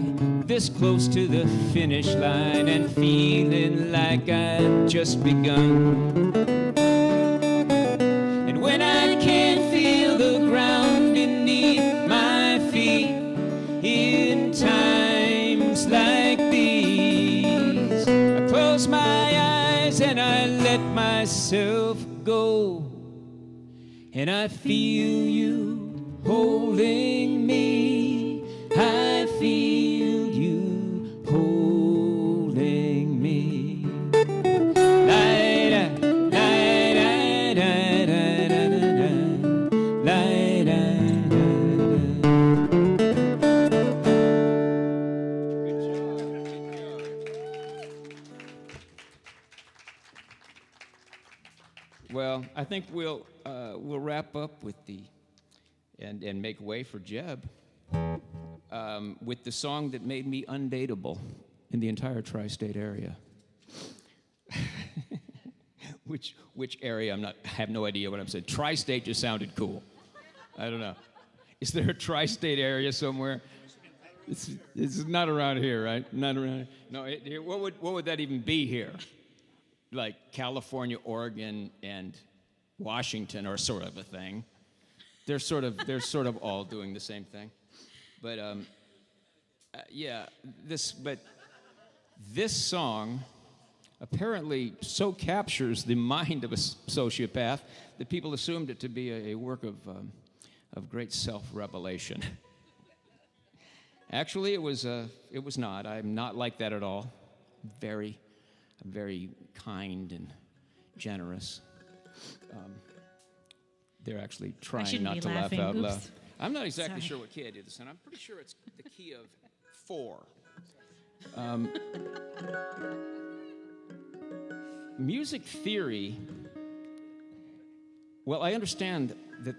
this close to the finish line and feeling like I've just begun. And when I can't feel the ground beneath my feet in times like these, I close my eyes and I let myself go, and I feel you holding me. I feel you holding me. Light, light, light, light, light, light. Well, I think we'll wrap up with the and make way for Jeb. With the song that made me undateable in the entire tri-state area. which area? I have no idea what I'm saying. Tri-state just sounded cool. I don't know. Is there a tri-state area somewhere? It's not around here, right? Not around here. No. What would that even be here? Like California, Oregon, and Washington, or sort of a thing. They're sort of all doing the same thing. But yeah, this song apparently so captures the mind of a sociopath that people assumed it to be a work of great self-revelation. Actually, it was not. I'm not like that at all. Very kind and generous. They're actually trying not to laugh out loud. I'm not exactly Sorry. sure what key I did this in. I'm pretty sure it's the key of 4. Music theory. Well, I understand the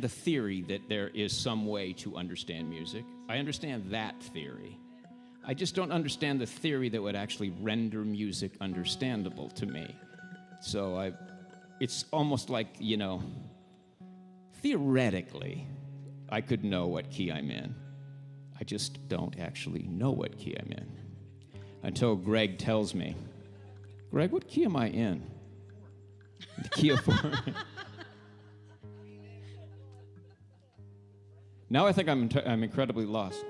theory that there is some way to understand music. I understand that theory. I just don't understand the theory that would actually render music understandable to me. So it's almost like, theoretically, I could know what key I'm in. I just don't actually know what key I'm in. Until Greg tells me, Greg, what key am I in? The key of 4. Now I think I'm incredibly lost.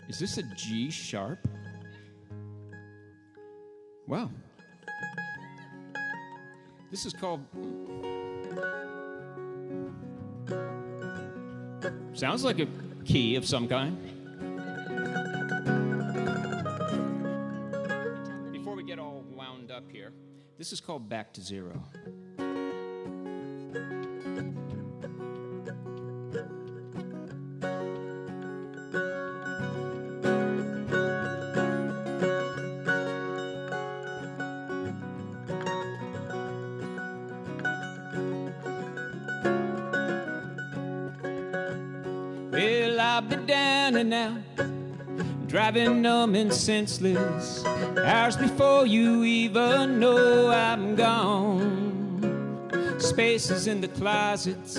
Is this a G sharp? Wow. This is called... Sounds like a key of some kind. Before we get all wound up here, this is called Back to Zero. Well, I've been down and out, driving numb and senseless, hours before you even know I'm gone. Spaces in the closets,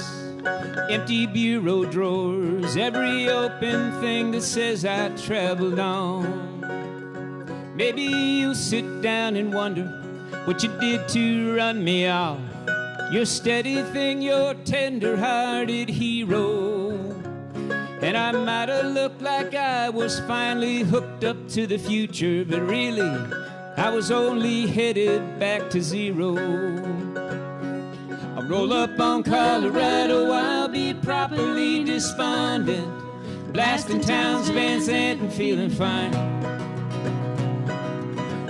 empty bureau drawers, every open thing that says I traveled on. Maybe you sit down and wonder what you did to run me off. Your steady thing, your tender-hearted hero. And I might have looked like I was finally hooked up to the future, but really, I was only headed back to zero. I'll roll up on Colorado, I'll be properly despondent, blasting Towns, Van Sant, and feeling fine.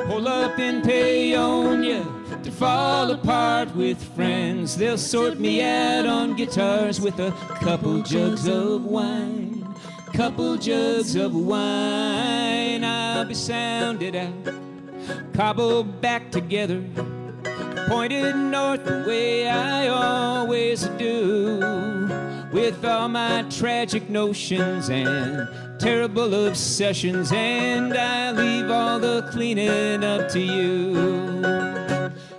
Pull up in Paonia to fall apart with friends. They'll sort me out on guitars with a couple jugs of wine. Couple jugs of wine. I'll be sounded out, cobbled back together, pointed north the way I always do, with all my tragic notions and terrible obsessions, and I leave all the cleaning up to you.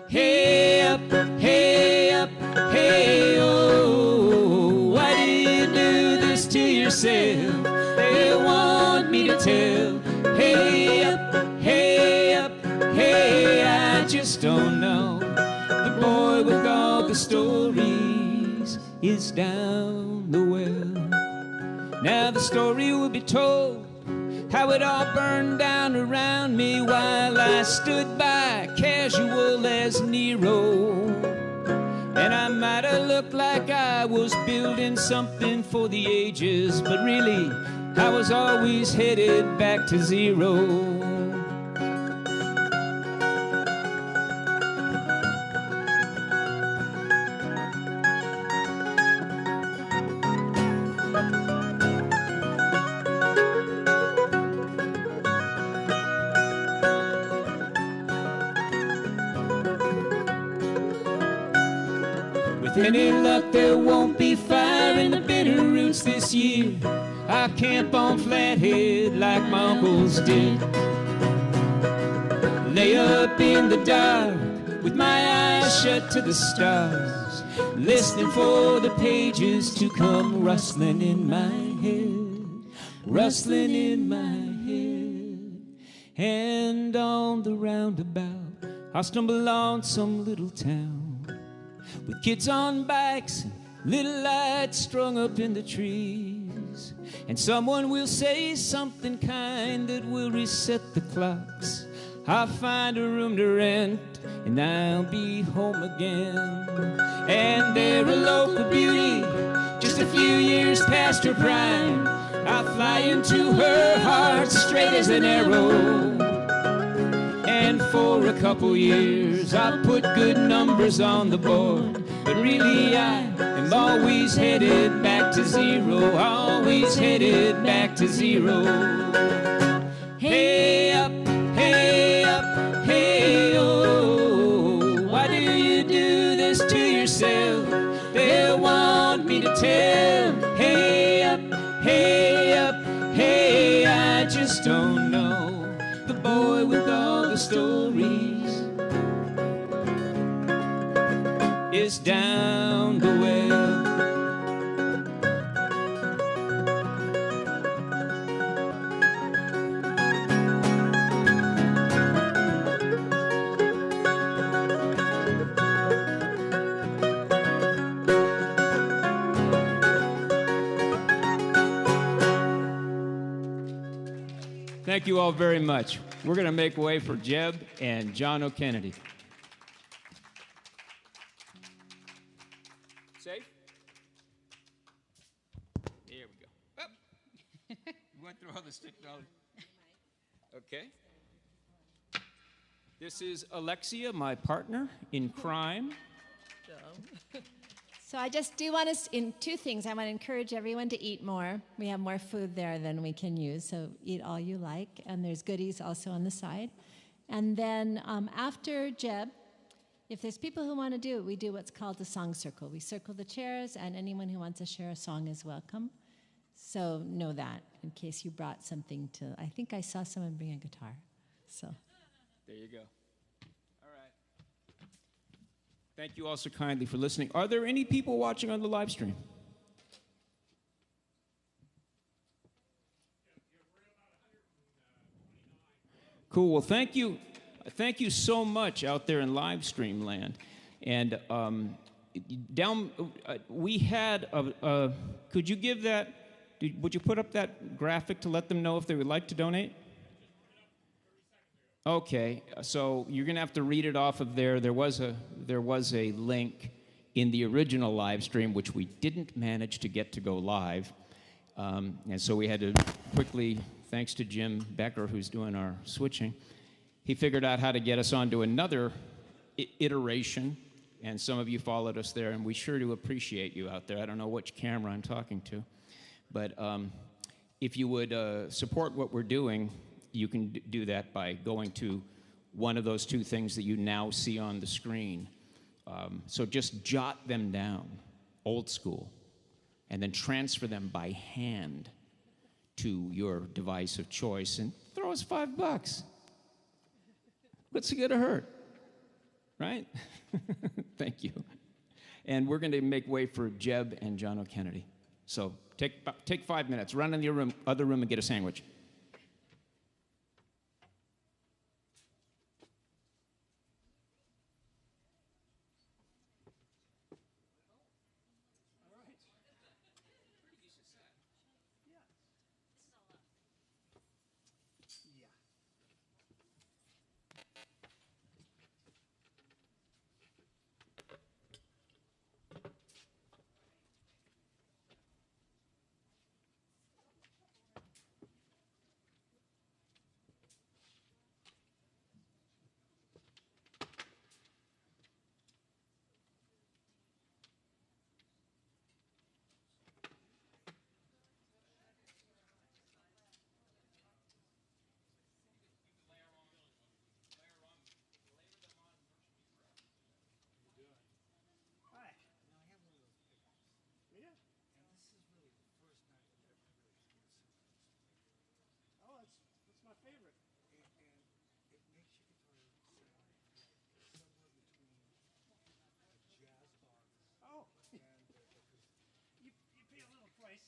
Hey up, hey up, hey oh, why do you do this to yourself? They want me to tell. Hey up, hey up, hey, I just don't know. The boy with all the stories is down the well. Now the story will be told, how it all burned down around me while I stood by casual as Nero. And I might have looked like I was building something for the ages, but really, I was always headed back to zero. With any luck, there won't be fire in the bitter roots this year. I camp on Flathead like my uncles did. Lay up in the dark with my eyes shut to the stars, listening for the pages to come rustling in my head, rustling in my head. And on the roundabout, I'll stumble on some little town with kids on bikes and little lights strung up in the trees. And someone will say something kind that will reset the clocks. I'll find a room to rent and I'll be home again. And there a local beauty, just a few years past her prime, I'll fly into her heart straight as an arrow and for a couple years. I put good numbers on the board, but really I am always headed back to zero, always headed back to zero. Hey up, hey up, hey oh, why do you do this to yourself? They'll want me to tell. Hey up, hey up, hey, I just don't know. The boy with all the stories is down the well. Thank you all very much. We're going to make way for Jeb and John O'Kennedy. Safe? Here we go. Oh. We went through all this technology. Okay. This is Alexia, my partner in crime. So I just do want to, in two things, I want to encourage everyone to eat more. We have more food there than we can use, so eat all you like. And there's goodies also on the side. And then after Jeb, if there's people who want to do it, we do what's called the song circle. We circle the chairs, and anyone who wants to share a song is welcome. So know that, in case you brought something to, I think I saw someone bring a guitar. So there you go. Thank you all so kindly for listening. Are there any people watching on the live stream? Cool. Well, thank you. Thank you so much out there in live stream land. And we had could you give that, would you put up that graphic to let them know if they would like to donate? Okay, so you're going to have to read it off of there. There was a link in the original live stream, which we didn't manage to get to go live. And so we had to quickly, thanks to Jim Becker, who's doing our switching, he figured out how to get us onto another iteration. And some of you followed us there, and we sure do appreciate you out there. I don't know which camera I'm talking to. But if you would support what we're doing, you can do that by going to one of those two things that you now see on the screen. So just jot them down, old school, and then transfer them by hand to your device of choice and throw us $5. What's it gonna hurt, right? Thank you. And we're gonna make way for Jeb and John O'Kennedy. So take 5 minutes, run in your other room and get a sandwich.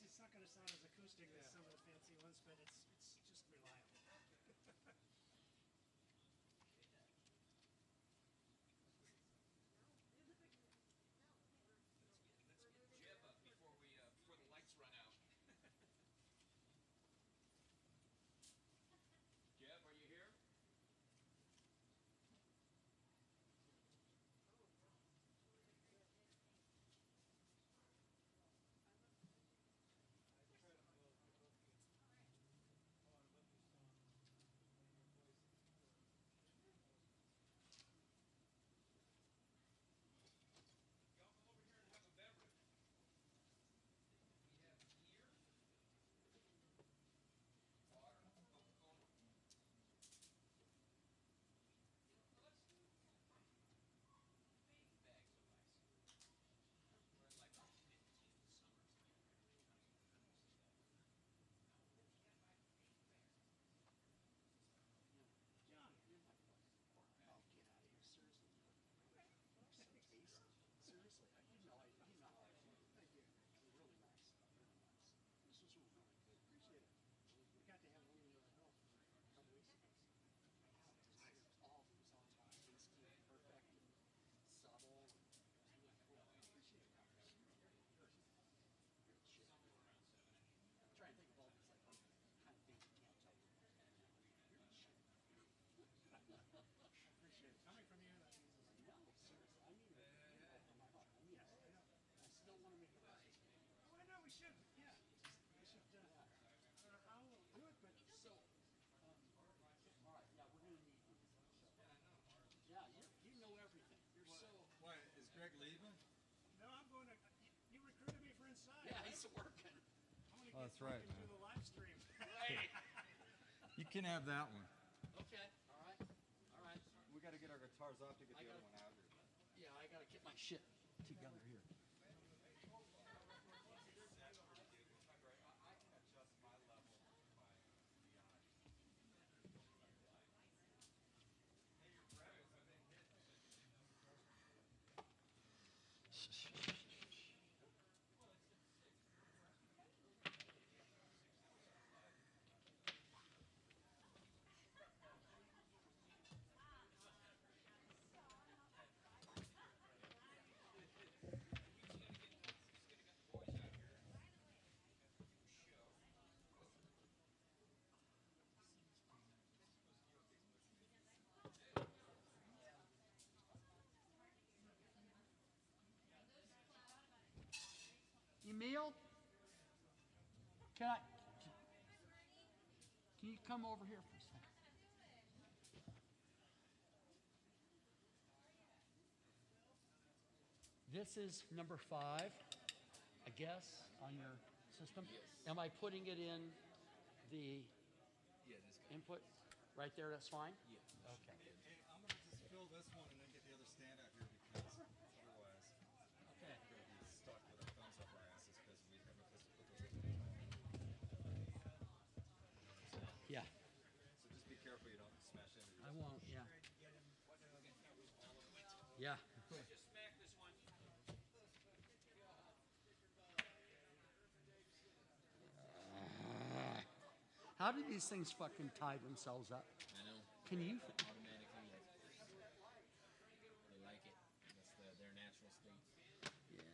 It's not going to sound as acoustic as some of the fancy ones, but it's just reliable. That's right, man. the live stream. You can have that one. Okay. All right. All right. We got to get our guitars off to get the other one out here. Yeah, I gotta get my shit together here. Emil, can you come over here for a second? This is number 5, I guess, on your system. Yes. Am I putting it in the input right there? That's fine? Yeah. Okay. Hey, I'm going to just fill this one and then get the other stand out here because otherwise Okay. we're going to be stuck with our thumbs up our asses because we haven't put those in. Yeah, So just be careful you don't smash into I these. won't, yeah. Yeah. Just smack this one. How do these things fucking tie themselves up? I know. Can you? Automatically, they like it. That's their natural state. Yeah.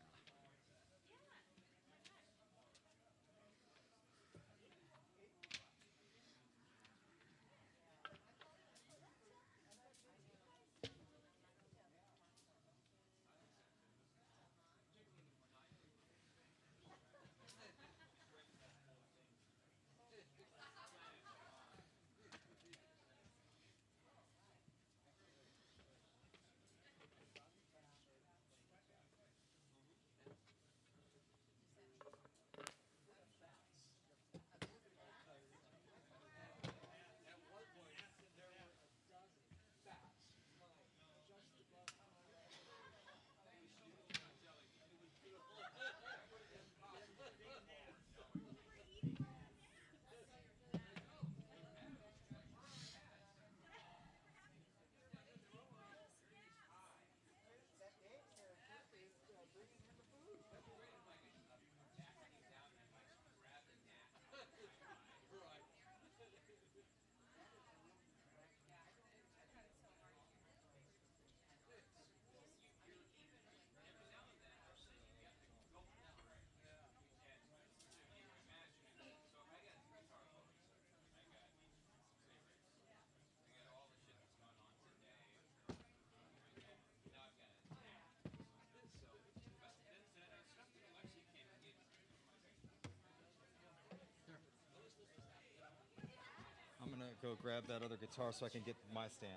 I'm going to go grab that other guitar so I can get my stand.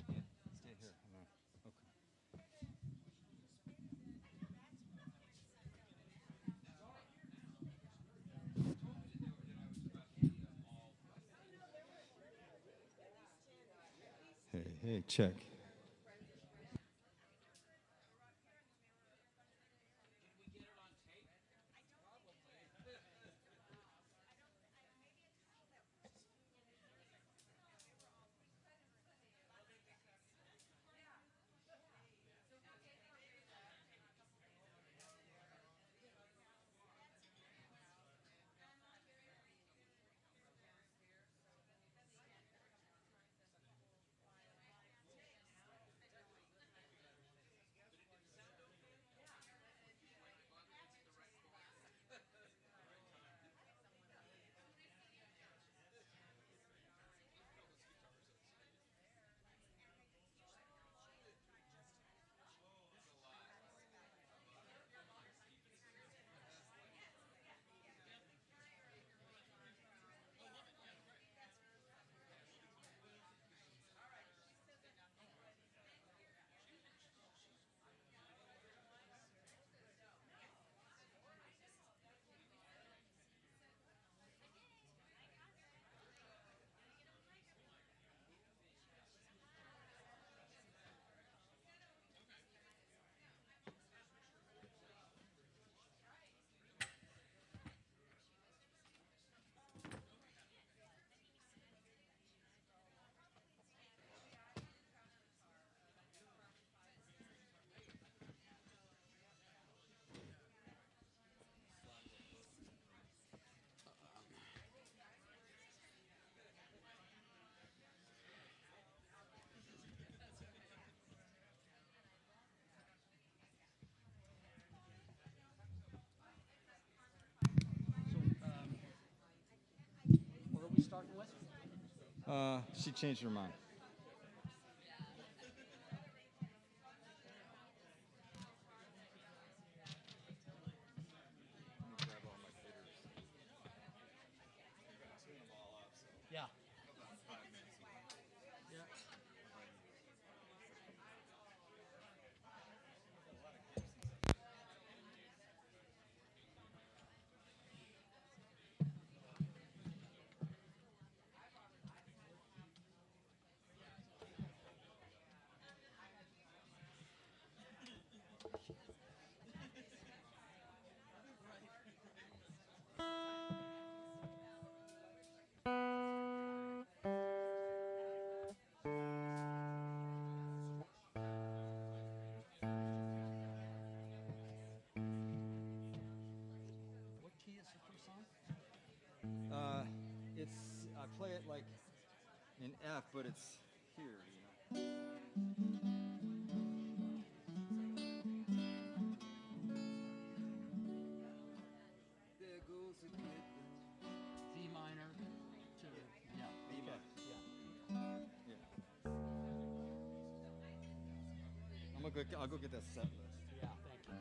Yeah, stay here. Okay. Hey, check. She changed her mind. Yeah. What key is the first song? I play it like in F, but it's here, you know. There goes the kid. D minor to yeah. B Okay. minor. Yeah. Yeah. I'll go get that set list. Yeah. Thank you.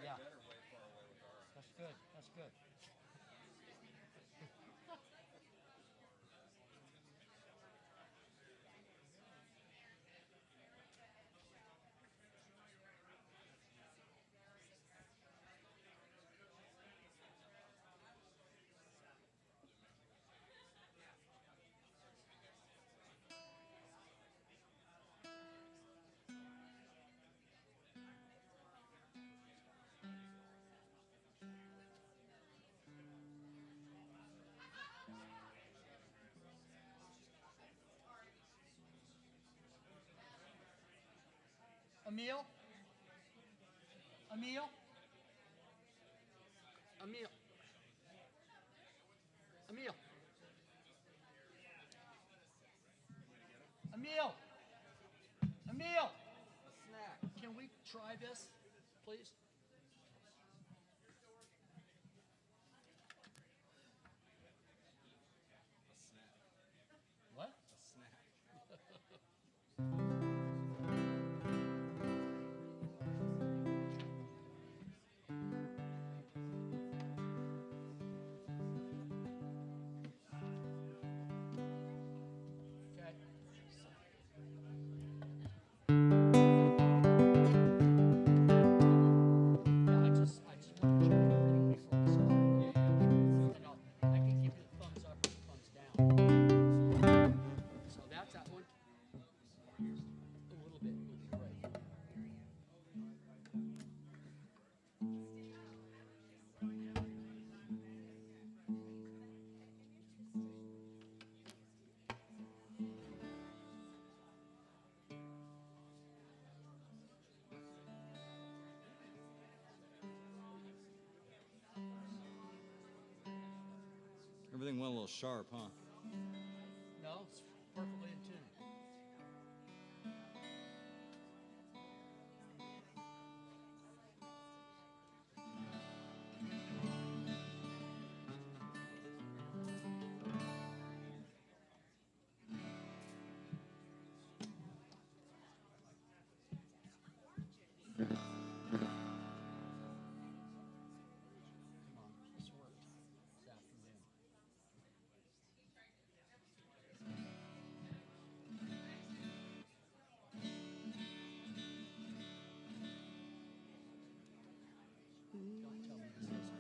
Yeah. That's good. That's good. Emil? Emil? Emil? Emil? Emil? Emil? Can we try this, please? What? Okay. Yeah, I just want to check everything before we start. And I can give you the thumbs up or the thumbs down. So that's that one. A little bit would be great. Everything went a little sharp, huh? No, it's perfectly in tune. Come on, this worked this afternoon. Don't tell me this is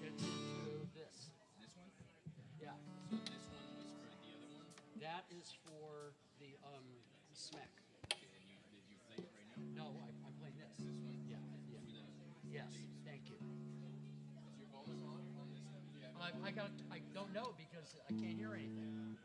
it's into this. This one? Yeah. So this one was for the other one? That is for the smack. Okay, and did you play it right now? No, I'm playing this. This one? Yeah. For the Yes. Thank you. Is your bonus on this one? Yeah. I don't know because I can't hear anything.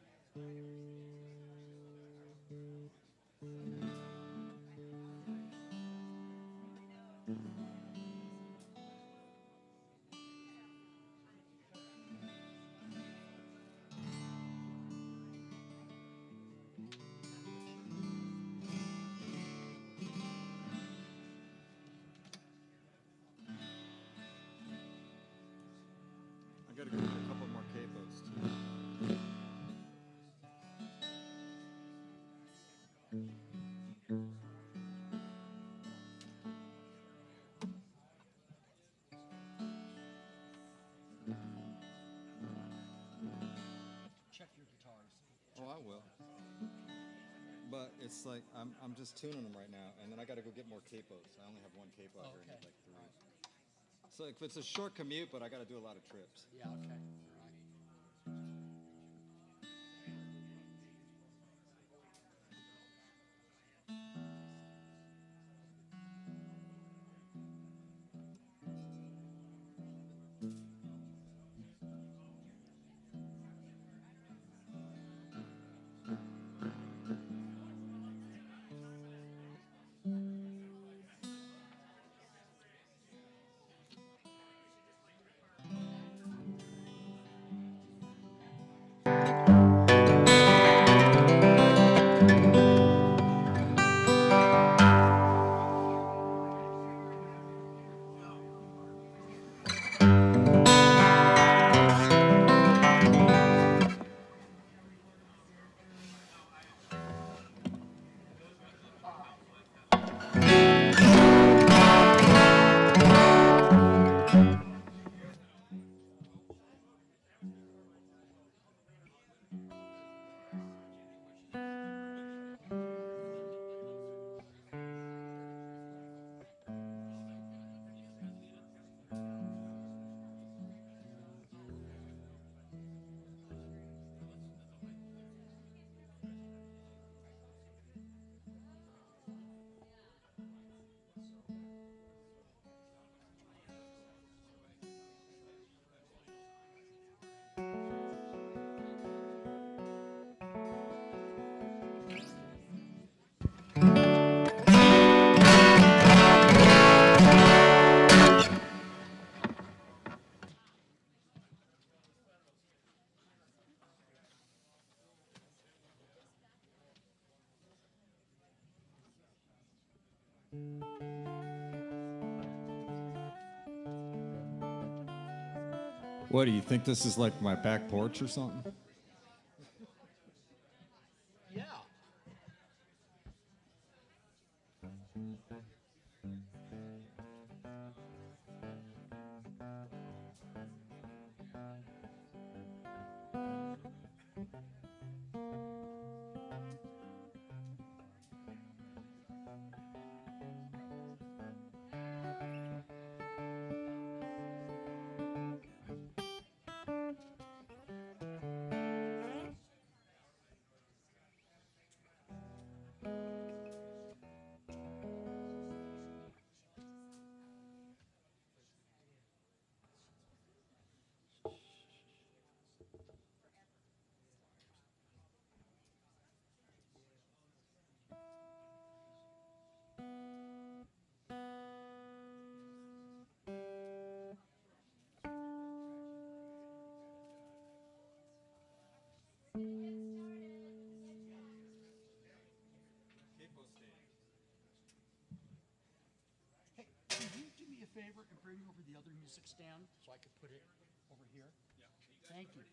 I gotta go get a couple more capos too. Check your guitars. Oh, I will. But it's like I'm just tuning them right now, and then I gotta go get more capos. I only have one capo. I heard Okay. like 3. So if it's a short commute, but I gotta do a lot of trips. Yeah, okay. All right. What do you think? This is like my back porch or something? Yeah. Hey, can you do me a favor and bring over the other music stand so I could put it over here? Yeah. Thank you.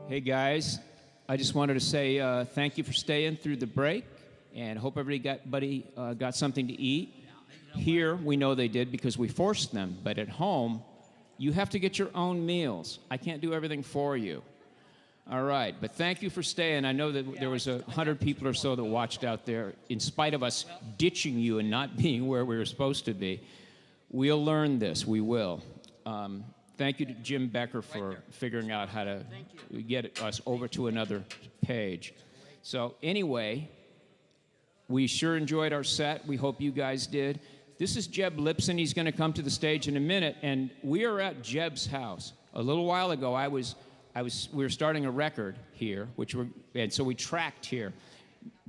Hey guys, I just wanted to say thank you for staying through the break, and hope everybody got something to eat. Here, we know they did because we forced them, but at home, you have to get your own meals. I can't do everything for you. All right, but thank you for staying. I know that there was 100 people or so that watched out there, in spite of us ditching you and not being where we were supposed to be. We'll learn this, we will. Thank you to Jim Becker for figuring out how to get us over to another page. So anyway, we sure enjoyed our set. We hope you guys did. This is Jeb Lipson. He's going to come to the stage in a minute, and we are at Jeb's house. A little while ago, we were starting a record here, and so we tracked here.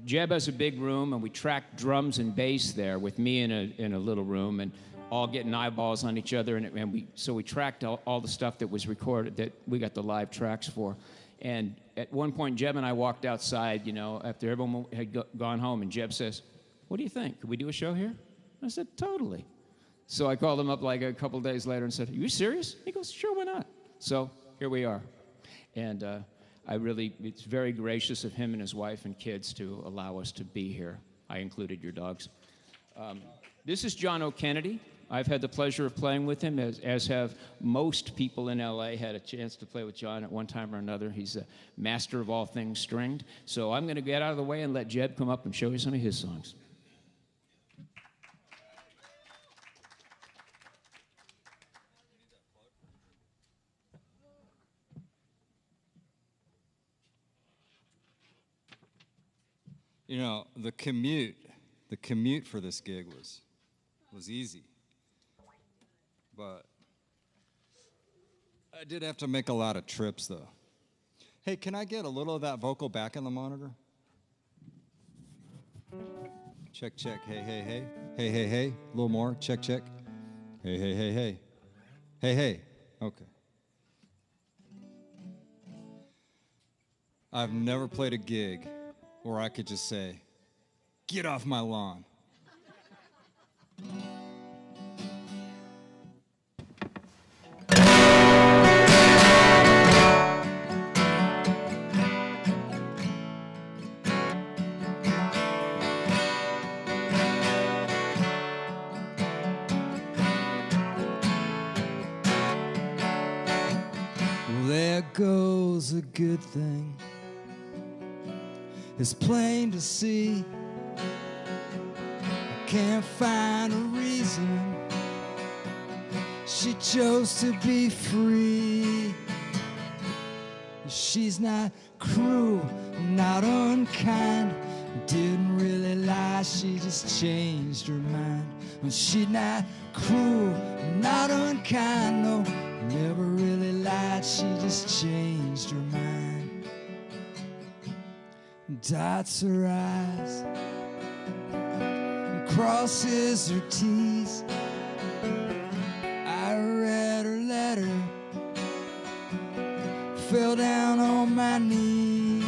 Jeb has a big room, and we tracked drums and bass there with me in a little room, and all getting eyeballs on each other, so we tracked all the stuff that was recorded that we got the live tracks for. And at one point, Jeb and I walked outside, after everyone had gone home, and Jeb says, "What do you think? Could we do a show here?" I said, "Totally." So I called him up like a couple days later and said, "Are you serious?" He goes, "Sure, why not?" So here we are. And it's very gracious of him and his wife and kids to allow us to be here. I included your dogs. This is John O'Kennedy. I've had the pleasure of playing with him, as have most people in LA had a chance to play with John at one time or another. He's a master of all things stringed. So I'm going to get out of the way and let Jeb come up and show you some of his songs. The commute for this gig was easy. But I did have to make a lot of trips, though. Hey, can I get a little of that vocal back in the monitor? Check, check, hey, hey, hey. Hey, hey, hey. A little more, check, check. Hey, hey, hey, hey. Hey, hey. Okay. I've never played a gig where I could just say, "Get off my lawn." Well, there goes a good thing. It's plain to see. I can't find a reason she chose to be free. She's not cruel, not unkind, didn't really lie, she just changed her mind. She's not cruel, not unkind, no, never really lied, she just changed her mind. Dots her eyes, and crosses her T's. I read her letter, fell down on my knees.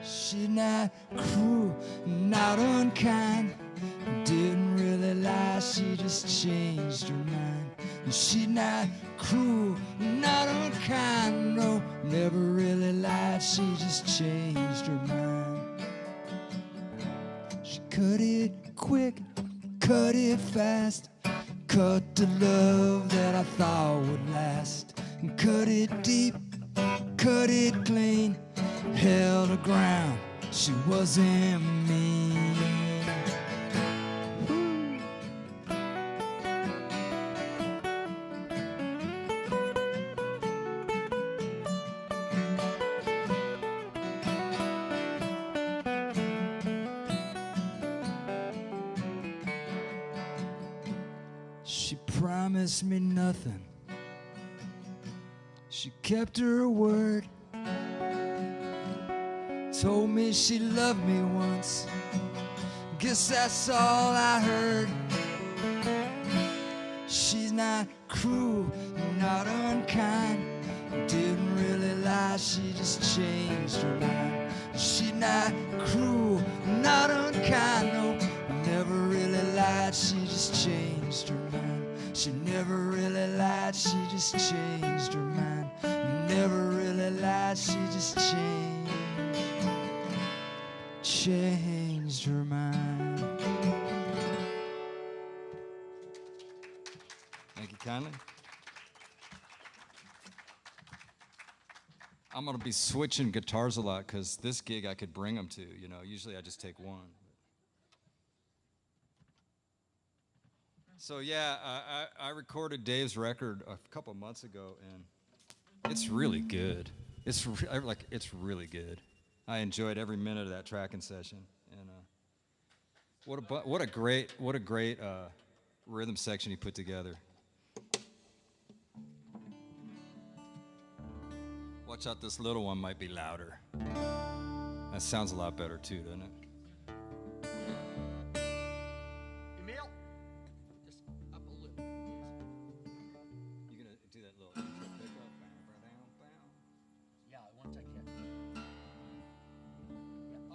She's not cruel, not unkind, didn't really lie, she just changed her mind. She's not cruel, not unkind, no, never really lied, she just changed her mind. She cut it quick, cut it fast, cut the love that I thought would last. Cut it deep, cut it clean, held her ground, she wasn't mean. She promised me nothing, she kept her word. Told me she loved me once, guess that's all I heard. She's not cruel, not unkind, didn't really lie, she just changed her mind. She's not cruel, not unkind, no, never really lied, she just changed her mind. She never really lied, she just changed her mind. Never really lies, she just changed her mind. Thank you kindly. I'm going to be switching guitars a lot because this gig I could bring them to. You know, usually I just take one. So yeah, I recorded Dave's record a couple months ago, and it's really good. It's really good. I enjoyed every minute of that tracking session, and what a great rhythm section he put together. Watch out, this little one might be louder. That sounds a lot better too, doesn't it? Emil, just up a little. You gonna do that little intro pickup? Yeah, I want to take that.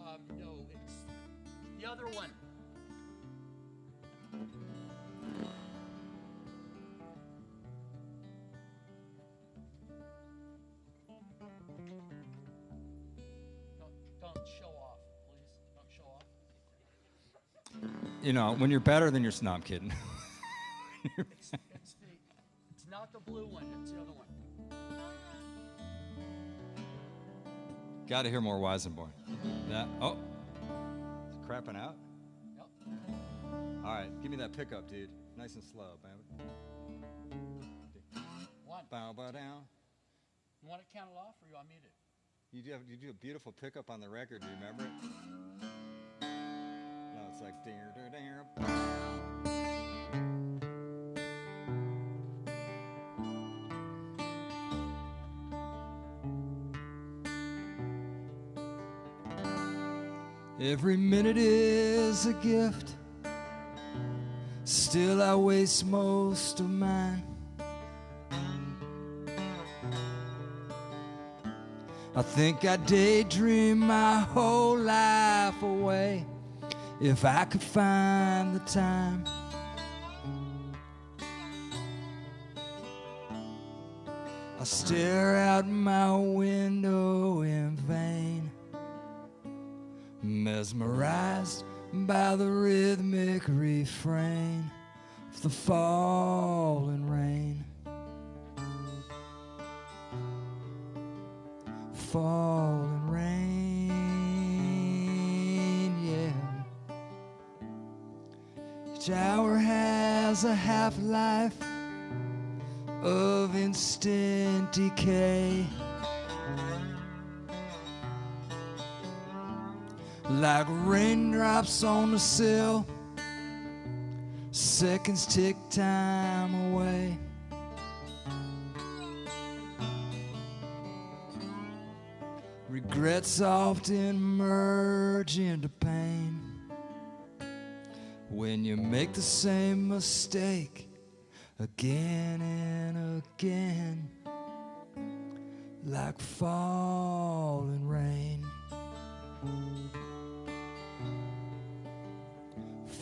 Yeah, no, it's the other one. Don't show off, please. Don't show off. You know, when you're better than your no, I'm kidding. It's not the blue one, it's the other one. Got to hear more Weisenborn. Oh, is it crapping out? Yep. All right, give me that pickup, dude. Nice and slow, baby. One. Bow, bow down. You want it counted off, or you want me to? You do a beautiful pickup on the record. Do you remember it? No, it's like dinger, dinger, dinger. Every minute is a gift. Still I waste most of mine. I think I daydream my whole life away if I could find the time. I stare out my window in vain, mesmerized by the rhythmic refrain of the falling rain. Falling rain, yeah. Each hour has a half-life of instant decay, like raindrops on the sill, seconds tick time away. Regrets often merge into pain when you make the same mistake again and again, like falling rain.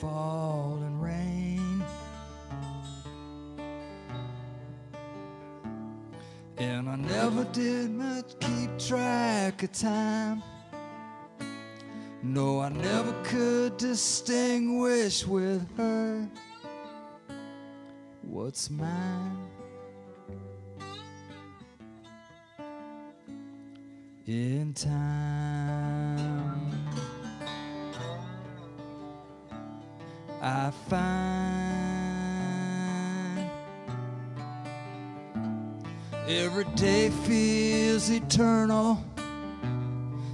Falling rain. And I never did much keep track of time. No, I never could distinguish with her what's mine. In time, I find every day feels eternal,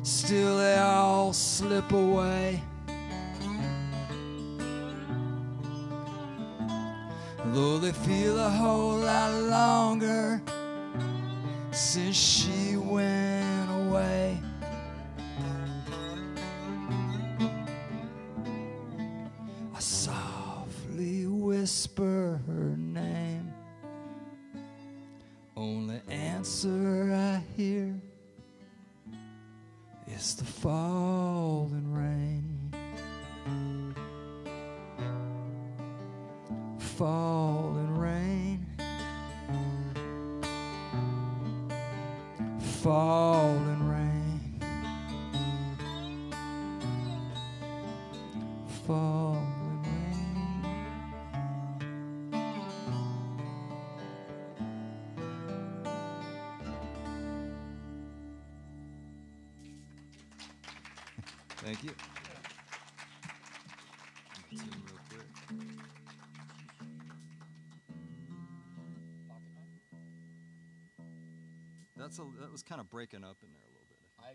still they all slip away. Though they feel a whole lot longer since she went away. I softly whisper her name, only answer I hear is the falling rain. Falling rain. falling rain, falling rain. Thank you. Zoom real quick. That was kind of breaking up in there a little bit. I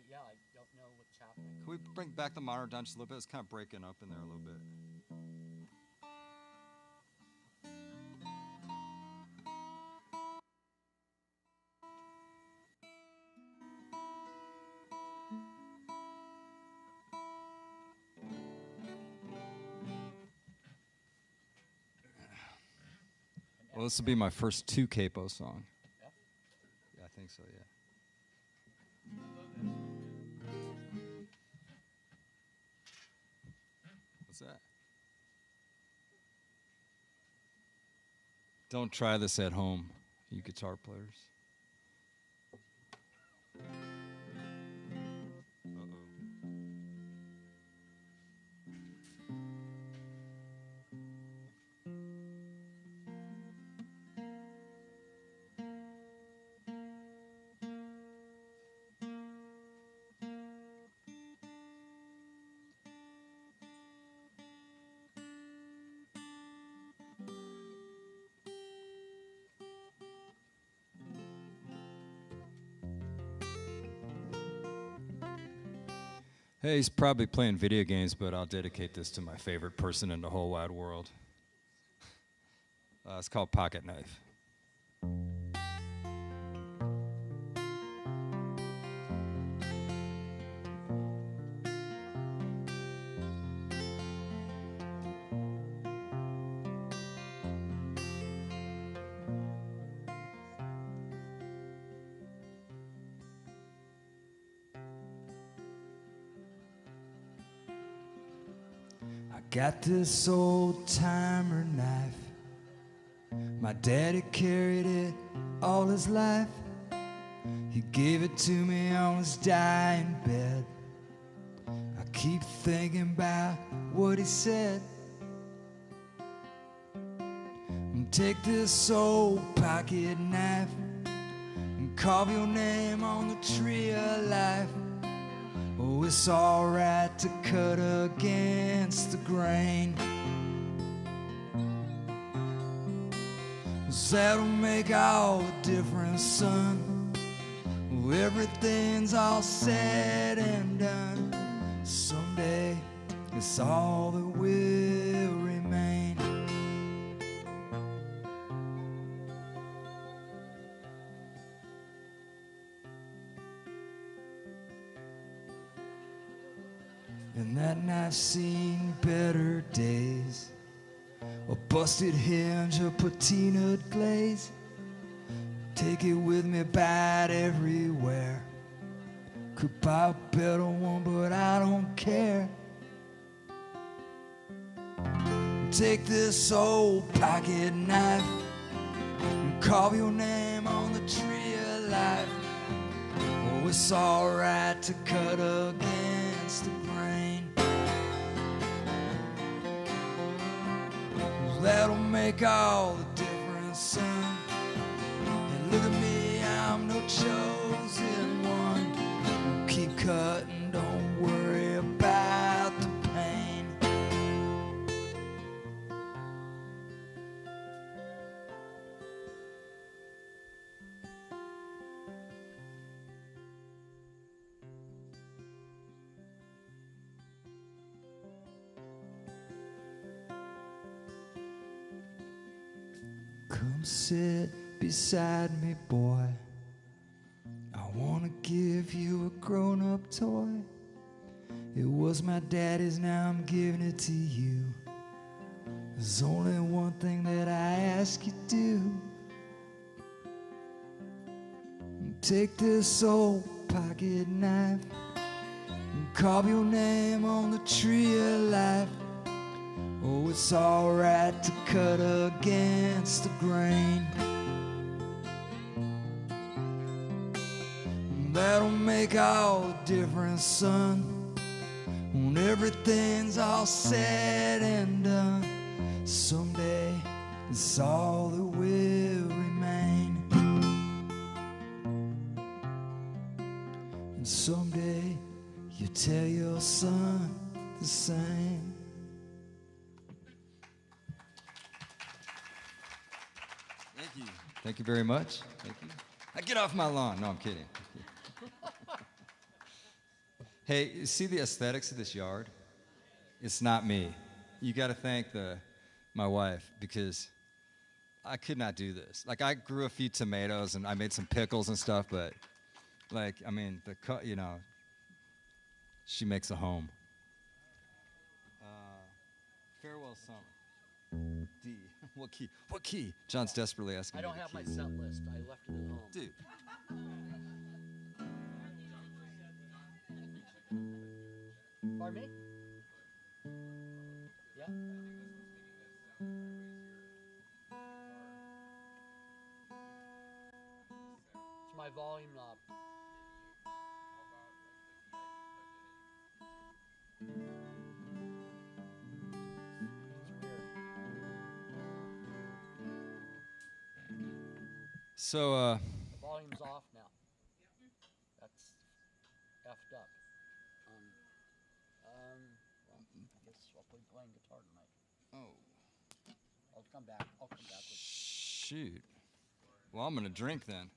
don't know what's happening. Can we bring back the monitor down just a little bit? It's kind of breaking up in there a little bit. Well, this will be my first 2 capo song. Yeah? Yeah, I think so, yeah. What's that? Don't try this at home, you guitar players. Uh-oh. Hey, he's probably playing video games, but I'll dedicate this to my favorite person in the whole wide world. It's called Pocket Knife. Got this old timer knife. My daddy carried it all his life. He gave it to me on his dying bed. I keep thinking about what he said. Take this old pocket knife and carve your name on the tree of life. Oh, it's alright to cut against the grain. 'Cause that'll make all the difference, son. When everything's all said and done, someday it's all that will remain. And that knife's seen better days. A busted hinge, a patinaed glaze. Take it with me about everywhere. Could buy a better one, but I don't care. Take this old pocket knife and carve your name on the tree of life. Oh, it's alright to cut against the grain. That'll make all the difference, son. And look at me, I'm no chosen one. Keep cutting, don't worry about the pain. Come sit beside me, boy. I wanna give you a grown-up toy. It was my daddy's, now I'm giving it to you. There's only one thing that I ask you to do. Take this old pocket knife and carve your name on the tree of life. Oh, it's alright to cut against the grain. that'll make all the difference, son. When everything's all said and done, someday it's all that will remain. And someday you tell your son the same. Thank you. Thank you very much. Thank you. Now get off my lawn. No, I'm kidding. Hey, you see the aesthetics of this yard? It's not me. You got to thank my wife, because I could not do this. Like, I grew a few tomatoes and I made some pickles and stuff, but like, I mean, she makes a home. Farewell Summer. D. What key? What key? John's desperately asking I me don't the have my keys. set list. I left it at home. Dude. Pardon me? Yeah. It's my volume knob. So, The volume's off now. That's effed up. Well, I guess I'll play playing guitar tonight. oh, I'll come back. I'll come back with shoot. Well, I'm going to drink then.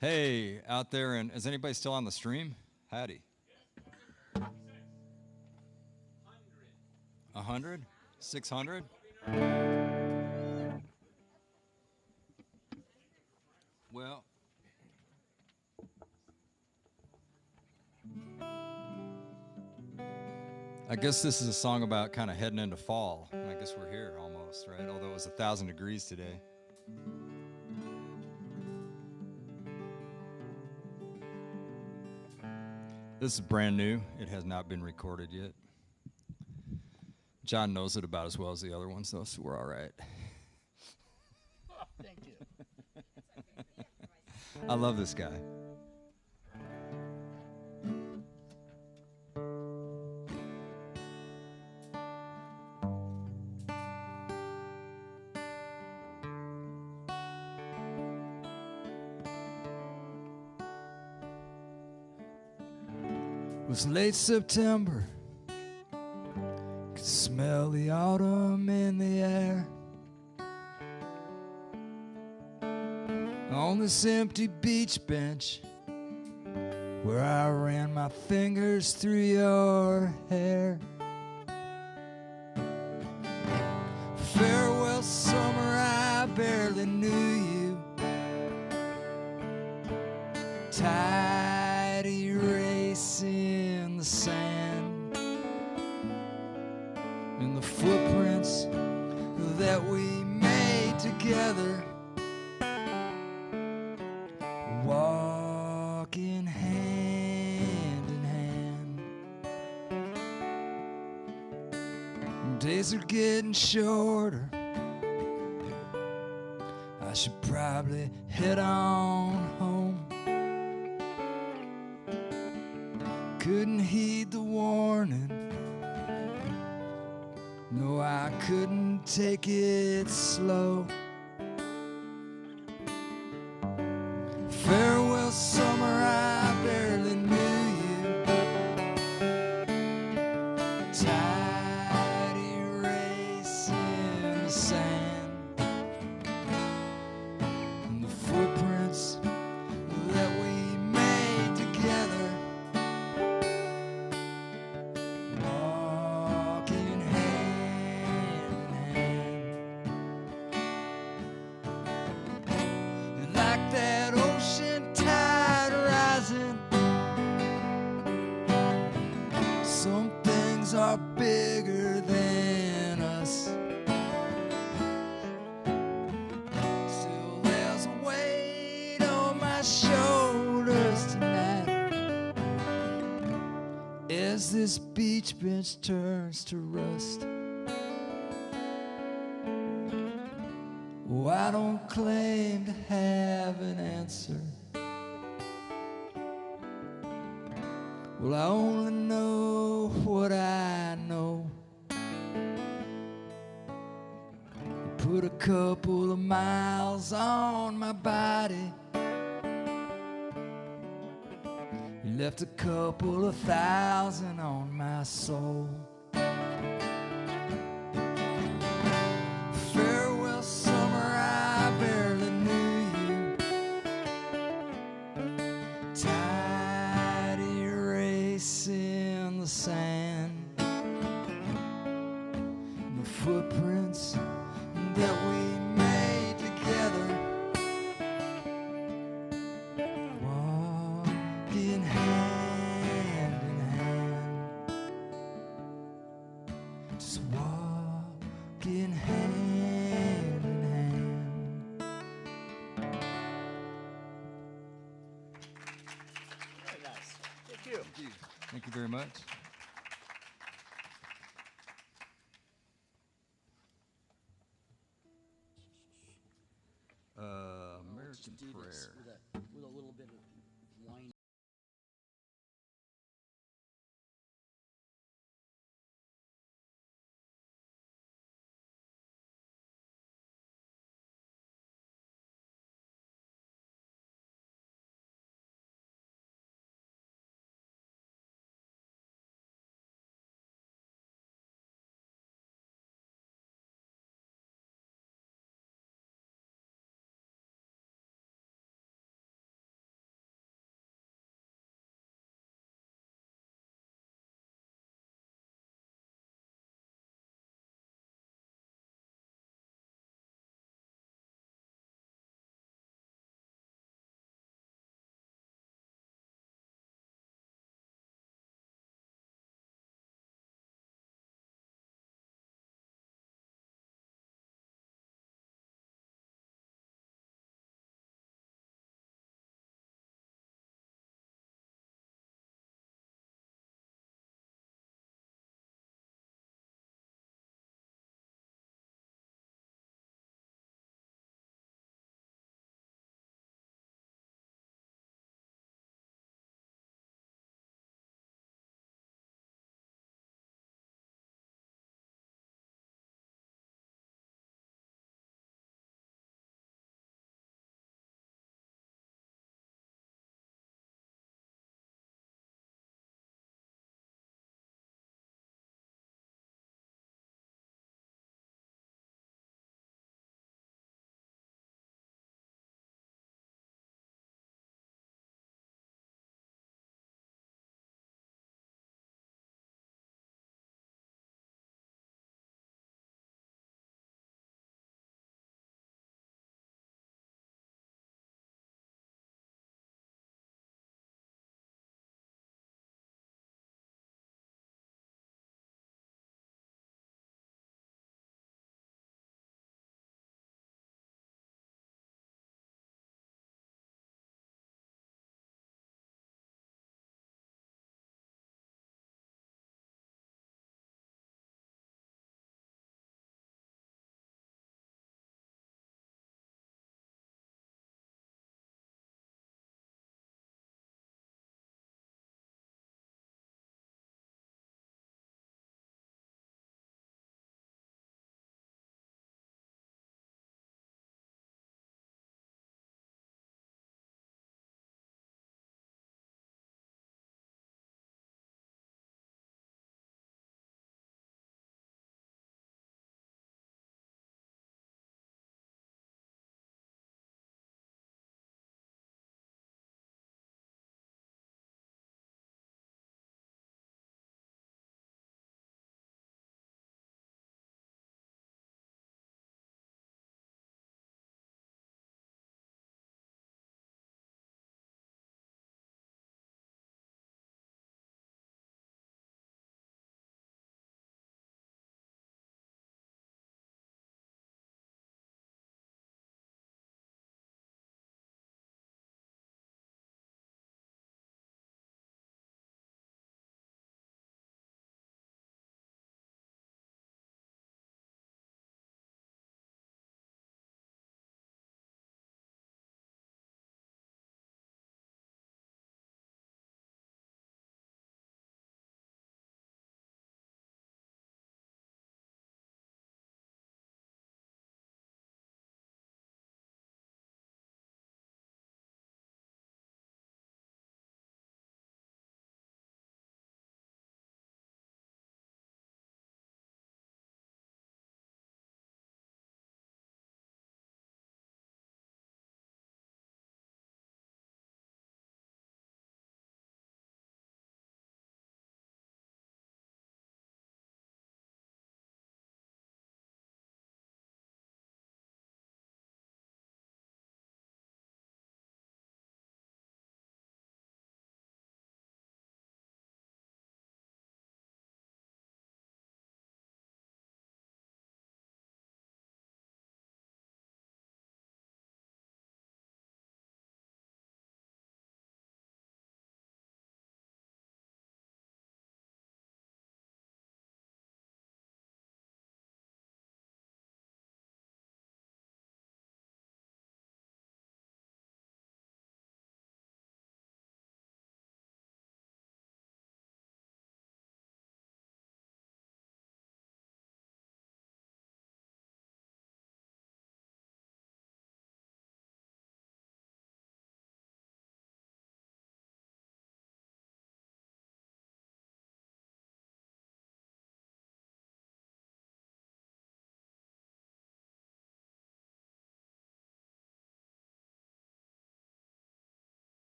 Hey, out there, and is anybody still on the stream? Howdy. 100? 600? Well, I guess this is a song about kind of heading into fall. And I guess we're here almost, right? Although it was 1,000 degrees today. This is brand new. It has not been recorded yet. John knows it about as well as the other ones, though, so we're all right. Thank you. I love this guy. It was late September. Could smell the autumn in the air. On this empty beach bench, where I ran my fingers through your hair. Farewell summer, I barely knew you. Tidy race in the sand, and the footprints that we made together, walking hand in hand. Days are getting shorter. I should probably head on home. Couldn't heed the warning. No, I couldn't take it slow. Farewell summer, I barely knew you. Tidy race in the sand, and the footprints that we made together, walking hand in hand. And like that ocean tide rising, some things are bigger than us. Still there's a weight on my shoulders tonight, as this beach bench turns to rust. Oh, I don't claim to have an answer. Well, I only know what I know. Put a couple of miles on my body. You left a couple of thousand on my soul. Farewell, summer, I barely knew you. Tidy race in the sand. The footprints that we made together, walking hand in hand, just walking hand in hand. Very nice. Thank you. Thank you very much. American Prayer.